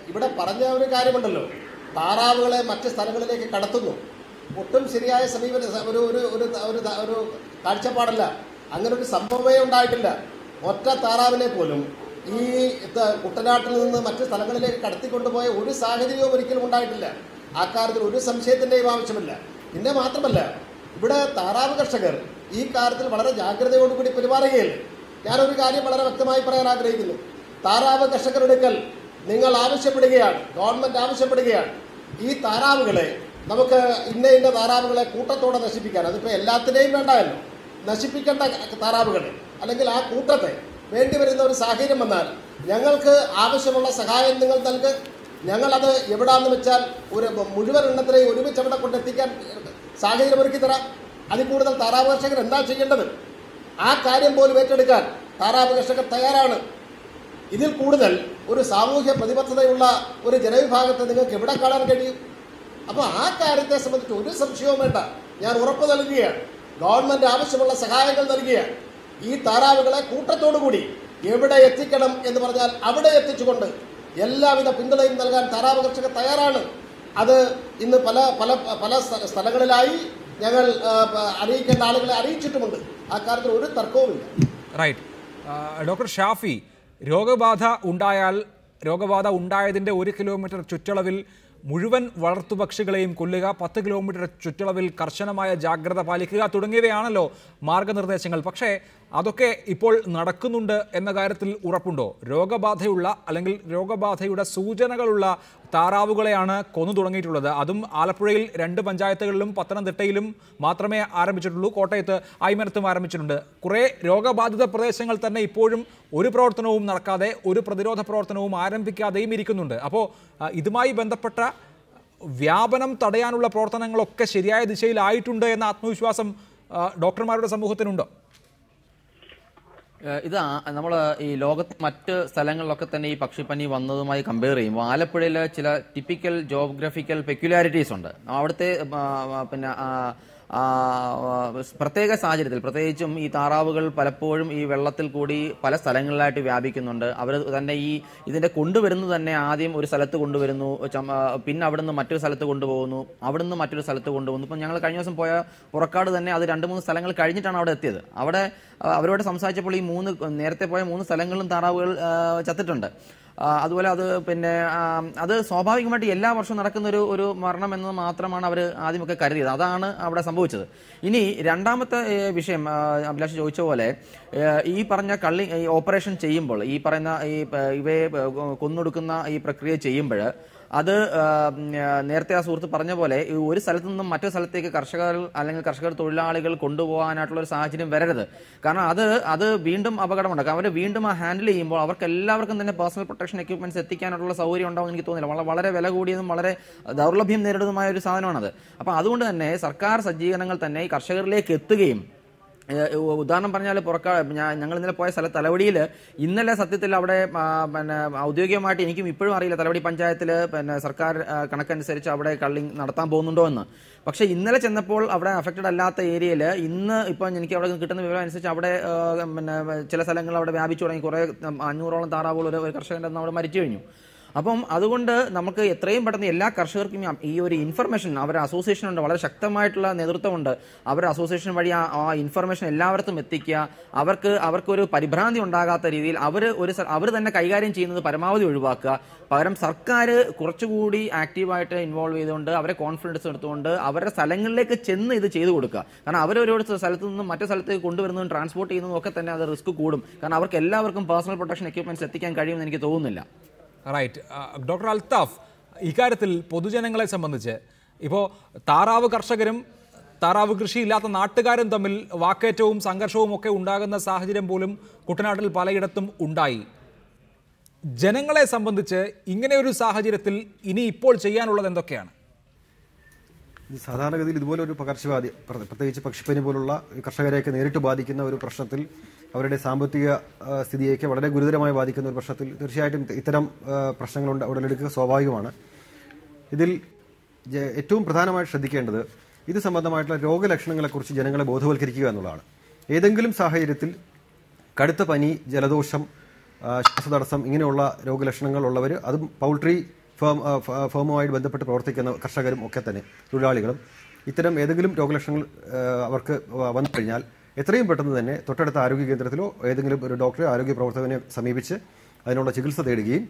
ഇവിടെ പറഞ്ഞ ഒരു കാര്യമുണ്ടല്ലോ, താറാവുകളെ മറ്റ് സ്ഥലങ്ങളിലേക്ക് കടത്തുന്നു, ഒട്ടും ശരിയായ ഒരു കാഴ്ചപ്പാടല്ല. അങ്ങനെ ഒരു സംഭവമേ ഉണ്ടായിട്ടില്ല. ഒറ്റ താറാവിനെ പോലും ഈ കുട്ടനാട്ടിൽ നിന്ന് മറ്റ് സ്ഥലങ്ങളിലേക്ക് കടത്തിക്കൊണ്ടുപോയ ഒരു സാഹചര്യവും ഒരിക്കലും ഉണ്ടായിട്ടില്ല. ആ കാര്യത്തിൽ ഒരു സംശയത്തിൻ്റെയും ആവശ്യമില്ല. പിന്നെ മാത്രമല്ല, ഇവിടെ താറാവ് കർഷകർ ഈ കാര്യത്തിൽ വളരെ ജാഗ്രതയോടുകൂടി പെരുമാറുകയല്ലേ. ഞാനൊരു കാര്യം വളരെ വ്യക്തമായി പറയാൻ ആഗ്രഹിക്കുന്നു. താറാവ് കർഷകരെടുക്കൽ നിങ്ങൾ ആവശ്യപ്പെടുകയാണ്, ഗവൺമെൻറ് ആവശ്യപ്പെടുകയാണ്, ഈ താറാവുകളെ നമുക്ക് ഇന്ന താറാവുകളെ കൂട്ടത്തോടെ നശിപ്പിക്കാൻ. അതിപ്പോൾ എല്ലാത്തിനെയും വേണ്ടല്ലോ, നശിപ്പിക്കേണ്ട താറാവുകളെ അല്ലെങ്കിൽ ആ കൂട്ടത്തെ വേണ്ടി വരുന്ന ഒരു സാഹചര്യം വന്നാൽ ഞങ്ങൾക്ക് ആവശ്യമുള്ള സഹായം നിങ്ങൾ നൽകുക. ഞങ്ങളത് എവിടാന്ന് വെച്ചാൽ ഒരു മുഴുവൻ എണ്ണത്തിനെയും ഒരുമിച്ച് അവിടെ കൊണ്ടെത്തിക്കാൻ സാഹചര്യം ഒരുക്കി തരാം. അതിൽ കൂടുതൽ താറാവ് കർഷകർ എന്താ ചെയ്യേണ്ടത്? ആ കാര്യം പോലും ഏറ്റെടുക്കാൻ താറാവ് കർഷകർ തയ്യാറാണ്. ഇതിൽ കൂടുതൽ ഒരു സാമൂഹ്യ പ്രതിബദ്ധതയുള്ള ഒരു ജനവിഭാഗത്തെ നിങ്ങൾക്ക് എവിടെ കാണാൻ കഴിയും? അപ്പോൾ ആ കാര്യത്തെ സംബന്ധിച്ച് ഒരു സംശയവും വേണ്ട. ഞാൻ ഉറപ്പ് നൽകുകയാണ്, ഗവൺമെൻറ് ആവശ്യമുള്ള സഹായങ്ങൾ നൽകുകയാണ്. ഈ താറാവുകളെ കൂട്ടത്തോടുകൂടി എവിടെ എത്തിക്കണം എന്ന് പറഞ്ഞാൽ അവിടെ എത്തിച്ചുകൊണ്ട് എല്ലാവിധ പിന്തുണയും നൽകാൻ താറാവ് കർഷകർ തയ്യാറാണ്. അത് ഇന്ന് പല പല പല സ്ഥലങ്ങളിലായി ഞങ്ങൾ അറിയിക്കേണ്ട ആളുകളെ അറിയിച്ചിട്ടുമുണ്ട്. ആ കാര്യത്തിൽ ഒരു തർക്കവുമില്ല. റൈറ്റ്. ഡോക്ടർ ഷാഫി, രോഗബാധ ഉണ്ടായതിൻ്റെ 1 കിലോമീറ്റർ ചുറ്റളവിൽ മുഴുവൻ വളർത്തുപക്ഷികളെയും കൊല്ലുക, 10 കിലോമീറ്റർ ചുറ്റളവിൽ കർശനമായ ജാഗ്രത പാലിക്കുക തുടങ്ങിയവയാണല്ലോ മാർഗനിർദ്ദേശങ്ങൾ. പക്ഷേ അതൊക്കെ ഇപ്പോൾ നടക്കുന്നുണ്ട് എന്ന കാര്യത്തിൽ ഉറപ്പുണ്ടോ? രോഗബാധയുള്ള അല്ലെങ്കിൽ രോഗബാധയുടെ സൂചനകളുള്ള താറാവുകളെയാണ് കൊന്നു തുടങ്ങിയിട്ടുള്ളത്. അതും ആലപ്പുഴയിൽ 2 പഞ്ചായത്തുകളിലും പത്തനംതിട്ടയിലും മാത്രമേ ആരംഭിച്ചിട്ടുള്ളൂ. കോട്ടയത്ത് ഐമനത്തും ആരംഭിച്ചിട്ടുണ്ട്. കുറേ രോഗബാധിത പ്രദേശങ്ങൾ തന്നെ ഇപ്പോഴും ഒരു പ്രവർത്തനവും നടക്കാതെ, ഒരു പ്രതിരോധ പ്രവർത്തനവും ആരംഭിക്കാതെയും ഇരിക്കുന്നുണ്ട്. അപ്പോൾ ഇതുമായി ബന്ധപ്പെട്ട വ്യാപനം തടയാനുള്ള പ്രവർത്തനങ്ങളൊക്കെ ശരിയായ ദിശയിലായിട്ടുണ്ട് എന്ന ആത്മവിശ്വാസം ഡോക്ടർമാരുടെ സമൂഹത്തിനുണ്ടോ? ഇത് നമ്മൾ ഈ ലോകത്ത് മറ്റ് സ്ഥലങ്ങളിലൊക്കെ തന്നെ ഈ പക്ഷിപ്പനി വന്നതുമായി കമ്പയർ ചെയ്യുമ്പോൾ ആലപ്പുഴയിൽ ചില ടിപ്പിക്കൽ ജോഗ്രഫിക്കൽ പെക്യുലാരിറ്റീസ് ഉണ്ട്. അവിടുത്തെ പിന്നെ പ്രത്യേക സാഹചര്യത്തിൽ പ്രത്യേകിച്ചും ഈ താറാവുകൾ പലപ്പോഴും ഈ വെള്ളത്തിൽ കൂടി പല സ്ഥലങ്ങളിലായിട്ട് വ്യാപിക്കുന്നുണ്ട്. അവർ തന്നെ ഇതിന്റെ കൊണ്ടുവരുന്നത് തന്നെ ആദ്യം ഒരു സ്ഥലത്ത് കൊണ്ടുവരുന്നു, പിന്നെ അവിടുന്ന് മറ്റൊരു സ്ഥലത്ത് കൊണ്ടുപോകുന്നു, അവിടുന്ന് മറ്റൊരു സ്ഥലത്ത് കൊണ്ടുപോകുന്നു. ഇപ്പം ഞങ്ങൾ കഴിഞ്ഞ ദിവസം പോയ പുറക്കാട് തന്നെ അത് 2-3 സ്ഥലങ്ങൾ കഴിഞ്ഞിട്ടാണ് അവിടെ എത്തിയത്. അവിടെ അവരോട് സംസാരിച്ചപ്പോൾ ഈ നേരത്തെ പോയ 3 സ്ഥലങ്ങളിലും താറാവുകൾ ചത്തിട്ടുണ്ട്. അതുപോലെ അത് പിന്നെ അത് സ്വാഭാവികമായിട്ട് എല്ലാ വർഷവും നടക്കുന്ന ഒരു മരണം എന്നത് മാത്രമാണ് അവർ ആദ്യമൊക്കെ കരുതിയത്. അതാണ് അവിടെ സംഭവിച്ചത്. ഇനി രണ്ടാമത്തെ വിഷയം അഭിലാഷ് ചോദിച്ച പോലെ ഈ പറഞ്ഞ ഓപ്പറേഷൻ ചെയ്യുമ്പോൾ ഈ പറയുന്ന ഇവയെ കൊന്നൊടുക്കുന്ന ഈ പ്രക്രിയ ചെയ്യുമ്പോൾ അത് നേരത്തെ ആ സുഹൃത്ത് പറഞ്ഞ പോലെ ഒരു സ്ഥലത്തു നിന്നും മറ്റൊരു സ്ഥലത്തേക്ക് കർഷകർ തൊഴിലാളികൾ കൊണ്ടുപോകാനായിട്ടുള്ള ഒരു സാഹചര്യം വരരുത്. കാരണം അത് വീണ്ടും അപകടമുണ്ടാക്കും. അവർ വീണ്ടും ആ ഹാൻഡിൽ ചെയ്യുമ്പോൾ അവർക്ക് എല്ലാവർക്കും തന്നെ പേഴ്സണൽ പ്രൊട്ടക്ഷൻ എക്യുപ്മെന്റ്സ് എത്തിക്കാനുള്ള സൗകര്യം ഉണ്ടാവും എനിക്ക് തോന്നുന്നില്ല. വളരെ വില കൂടിയതും വളരെ ദൗർലഭ്യം നേരിടുന്നതുമായ ഒരു സാധനമാണത്. അപ്പം അതുകൊണ്ട് തന്നെ സർക്കാർ സജ്ജീകരണങ്ങൾ തന്നെ ഈ കർഷകരിലേക്ക് എത്തുകയും, ഉദാഹരണം പറഞ്ഞാൽ ഞങ്ങൾ ഇന്നലെ പോയ സ്ഥലത്ത് തലവടിയിൽ ഇന്നലെ സത്യത്തിൽ അവിടെ പിന്നെ ഔദ്യോഗികമായിട്ട് എനിക്കും ഇപ്പോഴും അറിയില്ല തലവടി പഞ്ചായത്തിൽ പിന്നെ സർക്കാർ കണക്കനുസരിച്ച് അവിടെ കള്ളിങ് നടത്താൻ പോകുന്നുണ്ടോ എന്ന്. പക്ഷേ ഇന്നലെ ചെന്നപ്പോൾ അവിടെ അഫക്റ്റഡ് അല്ലാത്ത ഏരിയയിൽ ഇന്ന് ഇപ്പം എനിക്ക് അവിടെ കിട്ടുന്ന വിവരം അനുസരിച്ച് അവിടെ പിന്നെ ചില സ്ഥലങ്ങൾ അവിടെ വ്യാപിച്ചു തുടങ്ങി. കുറേ 500ഓളം താറാവുകൾ ഒരു കർഷകൻ്റെ അവിടെ മരിച്ചു കഴിഞ്ഞു. അപ്പം അതുകൊണ്ട് നമുക്ക് എത്രയും പെട്ടെന്ന് എല്ലാ കർഷകർക്കും ഈ ഒരു ഇൻഫർമേഷൻ, അവരുടെ അസോസിയേഷൻ ഉണ്ട്, വളരെ ശക്തമായിട്ടുള്ള നേതൃത്വമുണ്ട്, അവരുടെ അസോസിയേഷൻ വഴി ആ ഇൻഫർമേഷൻ എല്ലാവർക്കും എത്തിക്കുക, അവർക്കൊരു പരിഭ്രാന്തി ഉണ്ടാകാത്ത രീതിയിൽ അവർ തന്നെ കൈകാര്യം ചെയ്യുന്നത് പരമാവധി ഒഴിവാക്കുക. പകരം സർക്കാർ കുറച്ചുകൂടി ആക്റ്റീവായിട്ട് ഇൻവോൾവ് ചെയ്തുകൊണ്ട് അവരെ കോൺഫിഡൻസ് എടുത്തുകൊണ്ട് അവരുടെ സ്ഥലങ്ങളിലേക്ക് ചെന്ന് ഇത് ചെയ്തു കൊടുക്കുക. കാരണം അവരൊരു സ്ഥലത്ത് നിന്നും മറ്റു സ്ഥലത്തേക്ക് കൊണ്ടുവരുന്നതും ട്രാൻസ്പോർട്ട് ചെയ്യുന്നതും ഒക്കെ തന്നെ അത് റിസ്ക് കൂടും. കാരണം അവർക്ക് എല്ലാവർക്കും പേഴ്സണൽ പ്രൊട്ടക്ഷൻ എക്യുപ്മെന്റ്സ് എത്തിക്കാൻ കഴിയുമെന്ന് എനിക്ക് തോന്നുന്നില്ല. റൈറ്റ്. ഡോക്ടർ അൽത്താഫ്, ഇക്കാര്യത്തിൽ പൊതുജനങ്ങളെ സംബന്ധിച്ച് ഇപ്പോൾ താറാവ് കർഷകരും താറാവ് കൃഷിയില്ലാത്ത നാട്ടുകാരും തമ്മിൽ വാക്കേറ്റവും സംഘർഷവും ഒക്കെ ഉണ്ടാകുന്ന സാഹചര്യം പോലും കുട്ടനാട്ടിൽ പലയിടത്തും ഉണ്ടായി. ജനങ്ങളെ സംബന്ധിച്ച് ഇങ്ങനെ ഒരു സാഹചര്യത്തിൽ ഇനി ഇപ്പോൾ ചെയ്യാനുള്ളത് എന്തൊക്കെയാണ്? സാധാരണഗതിയിൽ ഇതുപോലെ ഒരു പകർച്ചവ്യാധി, പ്രത്യേകിച്ച് പക്ഷിപ്പനി പോലുള്ള കർഷകരെയൊക്കെ നേരിട്ട് ബാധിക്കുന്ന ഒരു പ്രശ്നത്തിൽ, അവരുടെ സാമ്പത്തിക സ്ഥിതിയൊക്കെ വളരെ ഗുരുതരമായി ബാധിക്കുന്ന ഒരു പ്രശ്നത്തിൽ തീർച്ചയായിട്ടും ഇത്തരം പ്രശ്നങ്ങൾ ഉടലെടുക്കുക സ്വാഭാവികമാണ്. ഇതിൽ ഏറ്റവും പ്രധാനമായിട്ട് ശ്രദ്ധിക്കേണ്ടത് ഇത് സംബന്ധമായിട്ടുള്ള രോഗലക്ഷണങ്ങളെക്കുറിച്ച് ജനങ്ങളെ ബോധവൽക്കരിക്കുക എന്നുള്ളതാണ്. ഏതെങ്കിലും സാഹചര്യത്തിൽ കടുത്ത പനി, ജലദോഷം, ശ്വാസതടസ്സം ഇങ്ങനെയുള്ള രോഗലക്ഷണങ്ങൾ ഉള്ളവർ, അതും പൗൾട്രി ഫേമുമായി ബന്ധപ്പെട്ട് പ്രവർത്തിക്കുന്ന കർഷകരും ഒക്കെ തന്നെ തൊഴിലാളികളും, ഇത്തരം ഏതെങ്കിലും രോഗലക്ഷണങ്ങൾ അവർക്ക് വന്നു കഴിഞ്ഞാൽ എത്രയും പെട്ടെന്ന് തന്നെ തൊട്ടടുത്ത ആരോഗ്യ കേന്ദ്രത്തിലോ ഏതെങ്കിലും ഒരു ഡോക്ടറെ, ആരോഗ്യ പ്രവർത്തകനെ സമീപിച്ച് അതിനുള്ള ചികിത്സ തേടുകയും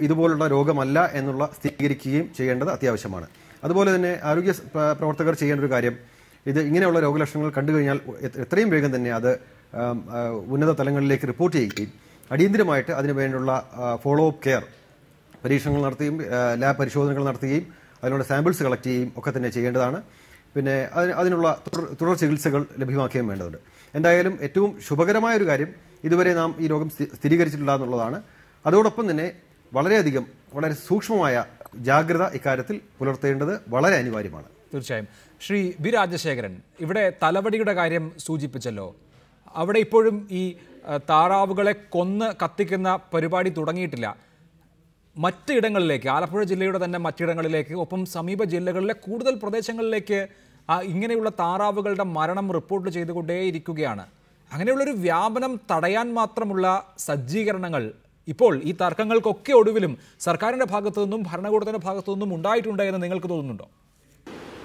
ഇതുപോലുള്ള രോഗമല്ല എന്നുള്ള സ്ഥിരീകരിക്കുകയും ചെയ്യേണ്ടത് അത്യാവശ്യമാണ്. അതുപോലെ തന്നെ ആരോഗ്യ പ്രവർത്തകർ ചെയ്യേണ്ട ഒരു കാര്യം, ഇങ്ങനെയുള്ള രോഗലക്ഷണങ്ങൾ കണ്ടു കഴിഞ്ഞാൽ എത്രയും വേഗം തന്നെ അത് ഉന്നത തലങ്ങളിലേക്ക് റിപ്പോർട്ട് ചെയ്യുകയും അടിയന്തരമായിട്ട് അതിനു വേണ്ടിയുള്ള ഫോളോ അപ്പ് കെയർ, പരീക്ഷണങ്ങൾ നടത്തുകയും ലാബ് പരിശോധനകൾ നടത്തുകയും അതിനുള്ള സാമ്പിൾസ് കളക്ട് ചെയ്യുകയും ഒക്കെ തന്നെ ചെയ്യേണ്ടതാണ്. പിന്നെ അതിനുള്ള തുടർ ചികിത്സകൾ ലഭ്യമാക്കുകയും വേണ്ടതുണ്ട്. എന്തായാലും ഏറ്റവും ശുഭകരമായ ഒരു കാര്യം, ഇതുവരെ നാം ഈ രോഗം സ്ഥിരീകരിച്ചിട്ടില്ല എന്നുള്ളതാണ്. അതോടൊപ്പം തന്നെ വളരെ സൂക്ഷ്മമായ ജാഗ്രത ഇക്കാര്യത്തിൽ പുലർത്തേണ്ടത് വളരെ അനിവാര്യമാണ്. തീർച്ചയായും. ശ്രീ ബി രാജശേഖരൻ, ഇവിടെ തലവടിയുടെ കാര്യം സൂചിപ്പിച്ചല്ലോ. അവിടെ ഇപ്പോഴും ഈ താറാവുകളെ കൊന്ന് കത്തിക്കുന്ന പരിപാടി തുടങ്ങിയിട്ടില്ല. മറ്റിടങ്ങളിലേക്ക്, ആലപ്പുഴ ജില്ലയുടെ തന്നെ മറ്റിടങ്ങളിലേക്ക്, ഒപ്പം സമീപ ജില്ലകളിലെ കൂടുതൽ പ്രദേശങ്ങളിലേക്ക് ഇങ്ങനെയുള്ള താറാവുകളുടെ മരണം റിപ്പോർട്ട് ചെയ്തുകൊണ്ടേയിരിക്കുകയാണ്. അങ്ങനെയുള്ളൊരു വ്യാപനം തടയാൻ മാത്രമുള്ള സജ്ജീകരണങ്ങൾ ഇപ്പോൾ ഈ തർക്കങ്ങൾക്കൊക്കെ ഒടുവിലും സർക്കാരിൻ്റെ ഭാഗത്തു നിന്നും ഭരണകൂടത്തിൻ്റെ ഭാഗത്തു നിന്നും ഉണ്ടായിട്ടുണ്ട് എന്ന് നിങ്ങൾക്ക് തോന്നുന്നുണ്ടോ?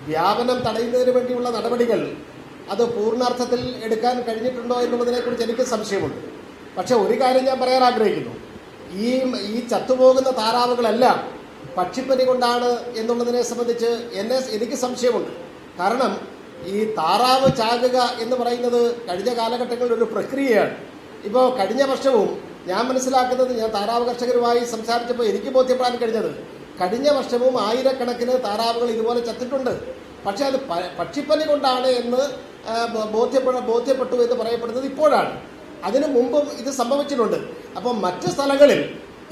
വ്യാപനം തടയുന്നതിന് വേണ്ടിയുള്ള നടപടികൾ അത് പൂർണ്ണാർത്ഥത്തിൽ എടുക്കാൻ കഴിഞ്ഞിട്ടുണ്ടോ എന്നുള്ളതിനെക്കുറിച്ച് എനിക്ക് സംശയമുണ്ട്. പക്ഷെ ഒരു കാര്യം ഞാൻ പറയാൻ ആഗ്രഹിക്കുന്നു, ഈ ചത്തുപോകുന്ന താറാവുകളെല്ലാം പക്ഷിപ്പനി കൊണ്ടാണ് എന്നുള്ളതിനെ സംബന്ധിച്ച് എനിക്ക് സംശയമുണ്ട്. കാരണം ഈ താറാവ് ചാകുക എന്ന് പറയുന്നത് കഴിഞ്ഞ കാലഘട്ടങ്ങളിൽ ഒരു പ്രക്രിയയാണ്. ഇപ്പോൾ കഴിഞ്ഞ വർഷവും ഞാൻ മനസ്സിലാക്കുന്നത്, ഞാൻ താറാവ് കർഷകരുമായി സംസാരിച്ചപ്പോൾ എനിക്ക് ബോധ്യപ്പെടാൻ കഴിഞ്ഞത്, കഴിഞ്ഞ വർഷവും ആയിരക്കണക്കിന് താറാവുകൾ ഇതുപോലെ ചത്തിട്ടുണ്ട്. പക്ഷേ അത് പക്ഷിപ്പനി കൊണ്ടാണ് എന്ന് ബോധ്യപ്പെട്ടു എന്ന് പറയപ്പെടുന്നത് ഇപ്പോഴാണ്. അതിനു മുമ്പും ഇത് സംഭവിച്ചിട്ടുണ്ട്. അപ്പോൾ മറ്റ് സ്ഥലങ്ങളിൽ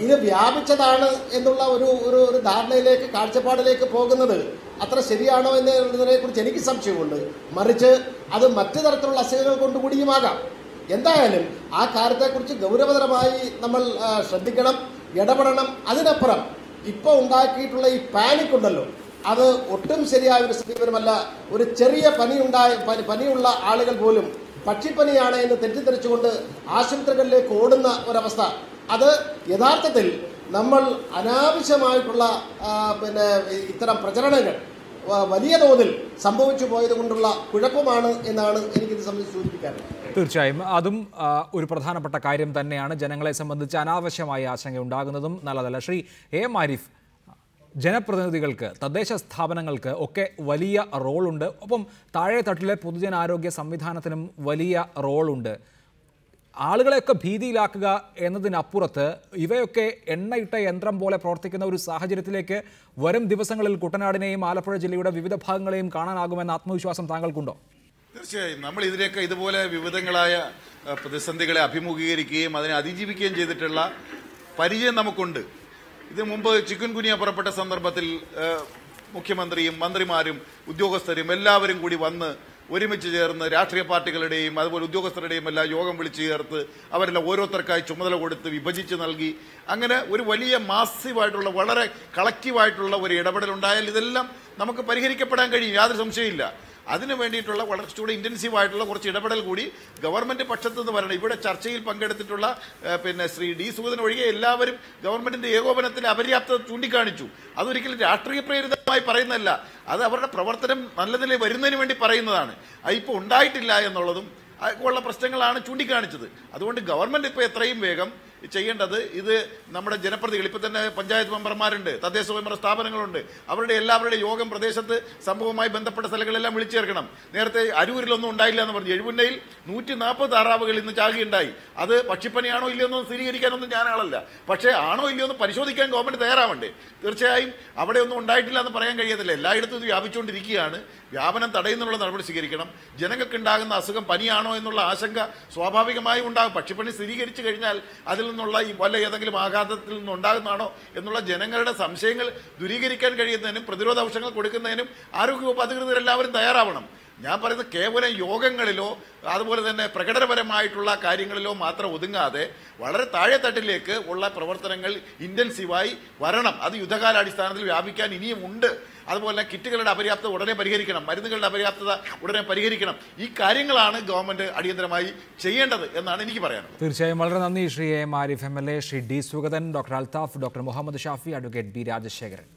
ഇത് വ്യാപിച്ചതാണ് എന്നുള്ള ഒരു ധാരണയിലേക്ക്, കാഴ്ചപ്പാടിലേക്ക് പോകുന്നത് അത്ര ശരിയാണോ എന്നതിനെക്കുറിച്ച് എനിക്ക് സംശയമുണ്ട്. മറിച്ച് അത് മറ്റു തരത്തിലുള്ള അസുഖങ്ങൾ കൊണ്ടുകൂടിയുമാകാം. എന്തായാലും ആ കാര്യത്തെക്കുറിച്ച് ഗൗരവതരമായി നമ്മൾ ശ്രദ്ധിക്കണം, ഇടപെടണം. അതിനപ്പുറം ഇപ്പോൾ ഉണ്ടാക്കിയിട്ടുള്ള ഈ പാനിക് ഉണ്ടല്ലോ, അത് ഒട്ടും ശരിയായ ഒരു സമീപനമല്ല. ഒരു ചെറിയ പനിയുള്ള ആളുകൾ പോലും പക്ഷിപ്പനിയാണ് എന്ന് തെറ്റിദ്ധരിച്ചുകൊണ്ട് ആശുപത്രികളിലേക്ക് ഓടുന്ന ഒരവസ്ഥ, അത് യഥാർത്ഥത്തിൽ നമ്മൾ അനാവശ്യമായിട്ടുള്ള ഇത്തരം പ്രചരണങ്ങൾ വലിയ തോതിൽ സംഭവിച്ചു പോയത് കൊണ്ടുള്ള കുഴപ്പമാണ് എന്നാണ് എനിക്കിത് സംബന്ധിച്ച് സൂചിപ്പിക്കാറുള്ളത്. തീർച്ചയായും അതും ഒരു പ്രധാനപ്പെട്ട കാര്യം തന്നെയാണ്. ജനങ്ങളെ സംബന്ധിച്ച് അനാവശ്യമായ ആശങ്ക ഉണ്ടാകുന്നതും നല്ലതല്ല. ശ്രീ എ ആരിഫ്, ജനപ്രതിനിധികൾക്ക്, തദ്ദേശ സ്ഥാപനങ്ങൾക്ക് ഒക്കെ വലിയ റോളുണ്ട്. ഒപ്പം താഴെത്തട്ടിലെ പൊതുജനാരോഗ്യ സംവിധാനത്തിനും വലിയ റോളുണ്ട്. ആളുകളെയൊക്കെ ഭീതിയിലാക്കുക എന്നതിനപ്പുറത്ത് ഇവയൊക്കെ എണ്ണയിട്ട യന്ത്രം പോലെ പ്രവർത്തിക്കുന്ന ഒരു സാഹചര്യത്തിലേക്ക് വരും ദിവസങ്ങളിൽ കുട്ടനാടിനെയും ആലപ്പുഴ ജില്ലയുടെ വിവിധ ഭാഗങ്ങളെയും കാണാനാകുമെന്ന ആത്മവിശ്വാസം താങ്കൾക്കുണ്ടോ? തീർച്ചയായും. നമ്മൾ ഇതിലേക്ക് ഇതുപോലെ വിവിധങ്ങളായ പ്രതിസന്ധികളെ അഭിമുഖീകരിക്കുകയും അതിനെ അതിജീവിക്കുകയും ചെയ്തിട്ടുള്ള പരിചയം നമുക്കുണ്ട്. ഇതിനു മുമ്പ് ചിക്കൻ ഗുനിയ പുറപ്പെട്ട സന്ദർഭത്തിൽ മുഖ്യമന്ത്രിയും മന്ത്രിമാരും ഉദ്യോഗസ്ഥരും എല്ലാവരും കൂടി വന്ന് ഒരുമിച്ച് ചേർന്ന് രാഷ്ട്രീയ പാർട്ടികളുടെയും അതുപോലെ ഉദ്യോഗസ്ഥരുടെയും എല്ലാം യോഗം വിളിച്ചു ചേർത്ത് അവരെല്ലാം ഓരോരുത്തർക്കായി ചുമതല കൊടുത്ത് വിഭജിച്ച് നൽകി. അങ്ങനെ ഒരു വലിയ മാസീവായിട്ടുള്ള, വളരെ കളക്റ്റീവായിട്ടുള്ള ഒരു ഇടപെടലുണ്ടായാൽ ഇതെല്ലാം നമുക്ക് പരിഹരിക്കപ്പെടാൻ കഴിയും, യാതൊരു സംശയമില്ല. അതിന് വേണ്ടിയിട്ടുള്ള കുറച്ചുകൂടി ഇൻറ്റൻസീവായിട്ടുള്ള കുറച്ച് ഇടപെടൽ കൂടി ഗവൺമെൻറ് പക്ഷത്തു നിന്ന് വരണം. ഇവിടെ ചർച്ചയിൽ പങ്കെടുത്തിട്ടുള്ള പിന്നെ ശ്രീ ഡി സുഗതൻ ഒഴികെ എല്ലാവരും ഗവൺമെൻറ്റിൻ്റെ ഏകോപനത്തിൽ അപര്യാപ്തത ചൂണ്ടിക്കാണിച്ചു. അതൊരിക്കലും രാഷ്ട്രീയ പ്രേരിതമായി പറയുന്നതല്ല, അത് അവരുടെ പ്രവർത്തനം നല്ല നിലയിൽ വരുന്നതിന് വേണ്ടി പറയുന്നതാണ്. ഇപ്പോൾ ഉണ്ടായിട്ടില്ല എന്നുള്ളതും ഉള്ള പ്രശ്നങ്ങളാണ് ചൂണ്ടിക്കാണിച്ചത്. അതുകൊണ്ട് ഗവൺമെൻറ് ഇപ്പോൾ എത്രയും വേഗം ചെയ്യേണ്ടത് ഇത് നമ്മുടെ ജനപ്രതിനിധികൾ ഇപ്പോൾ തന്നെ പഞ്ചായത്ത് മെമ്പർമാരുണ്ട്, തദ്ദേശ സ്വയംഭരണ സ്ഥാപനങ്ങളുണ്ട്, അവരുടെ എല്ലാവരുടെയും യോഗം പ്രദേശത്ത് സംഭവവുമായി ബന്ധപ്പെട്ട സ്ഥലങ്ങളെല്ലാം വിളിച്ചു ചേർക്കണം. നേരത്തെ അരൂരിലൊന്നും ഉണ്ടായില്ല എന്ന് പറഞ്ഞു. എഴുപുന്നയിൽ 140 താറാവുകൾ ഇന്ന് ചാകുകയുണ്ടായി. അത് പക്ഷിപ്പനിയാണോ ഇല്ലയോ എന്ന് സ്ഥിരീകരിക്കാനൊന്നും ഞാൻ ആളല്ല. പക്ഷേ ആണോ ഇല്ലയോ എന്ന് പരിശോധിക്കാൻ ഗവൺമെൻറ് തയ്യാറാവണ്ടേ? തീർച്ചയായും അവിടെ ഒന്നും ഉണ്ടായിട്ടില്ല എന്ന് പറയാൻ കഴിയത്തില്ല. എല്ലായിടത്തും ഇത് വ്യാപിച്ചുകൊണ്ടിരിക്കുകയാണ്. വ്യാപനം തടയുന്നതിനുള്ള നടപടി സ്വീകരിക്കണം. ജനങ്ങൾക്ക് ഉണ്ടാകുന്ന അസുഖം പനിയാണോ എന്നുള്ള ആശങ്ക സ്വാഭാവികമായും ഉണ്ടാകും. പക്ഷിപ്പനി സ്ഥിരീകരിച്ചു കഴിഞ്ഞാൽ അതിൽ നിന്നുള്ള ഈ വല്ല ഏതെങ്കിലും ആഘാതത്തിൽ നിന്നുണ്ടാകുന്നതാണോ എന്നുള്ള ജനങ്ങളുടെ സംശയങ്ങൾ ദൂരീകരിക്കാൻ കഴിയുന്നതിനും പ്രതിരോധ ഔഷധങ്ങൾ കൊടുക്കുന്നതിനും ആരോഗ്യവകുപ്പ് അധികൃതരെല്ലാവരും തയ്യാറാവണം. ഞാൻ പറയുന്നത് കേവലം യോഗങ്ങളിലോ അതുപോലെ തന്നെ പ്രകടനപരമായിട്ടുള്ള കാര്യങ്ങളിലോ മാത്രം ഒതുങ്ങാതെ വളരെ താഴെത്തട്ടിലേക്ക് ഉള്ള പ്രവർത്തനങ്ങൾ ഇൻറ്റൻസീവായി വരണം. അത് യുദ്ധകാലാടിസ്ഥാനത്തിൽ വ്യാപിക്കാൻ ഇനിയും ഉണ്ട്. അതുപോലെ കിറ്റുകളുടെ അപര്യാപ്തത ഉടനെ പരിഹരിക്കണം, മരുന്നുകളുടെ അപര്യാപ്തത ഉടനെ പരിഹരിക്കണം. ഈ കാര്യങ്ങളാണ് ഗവൺമെന്റ് അടിയന്തരമായി ചെയ്യേണ്ടത് എന്നാണ് എനിക്ക് പറയാനുള്ളത്. തീർച്ചയായും വളരെ നന്ദി Shri M Arif MLA, Shri D Sugathan, doctor Althaf, doctor Muhammad Shafi, advocate B Rajasekharan.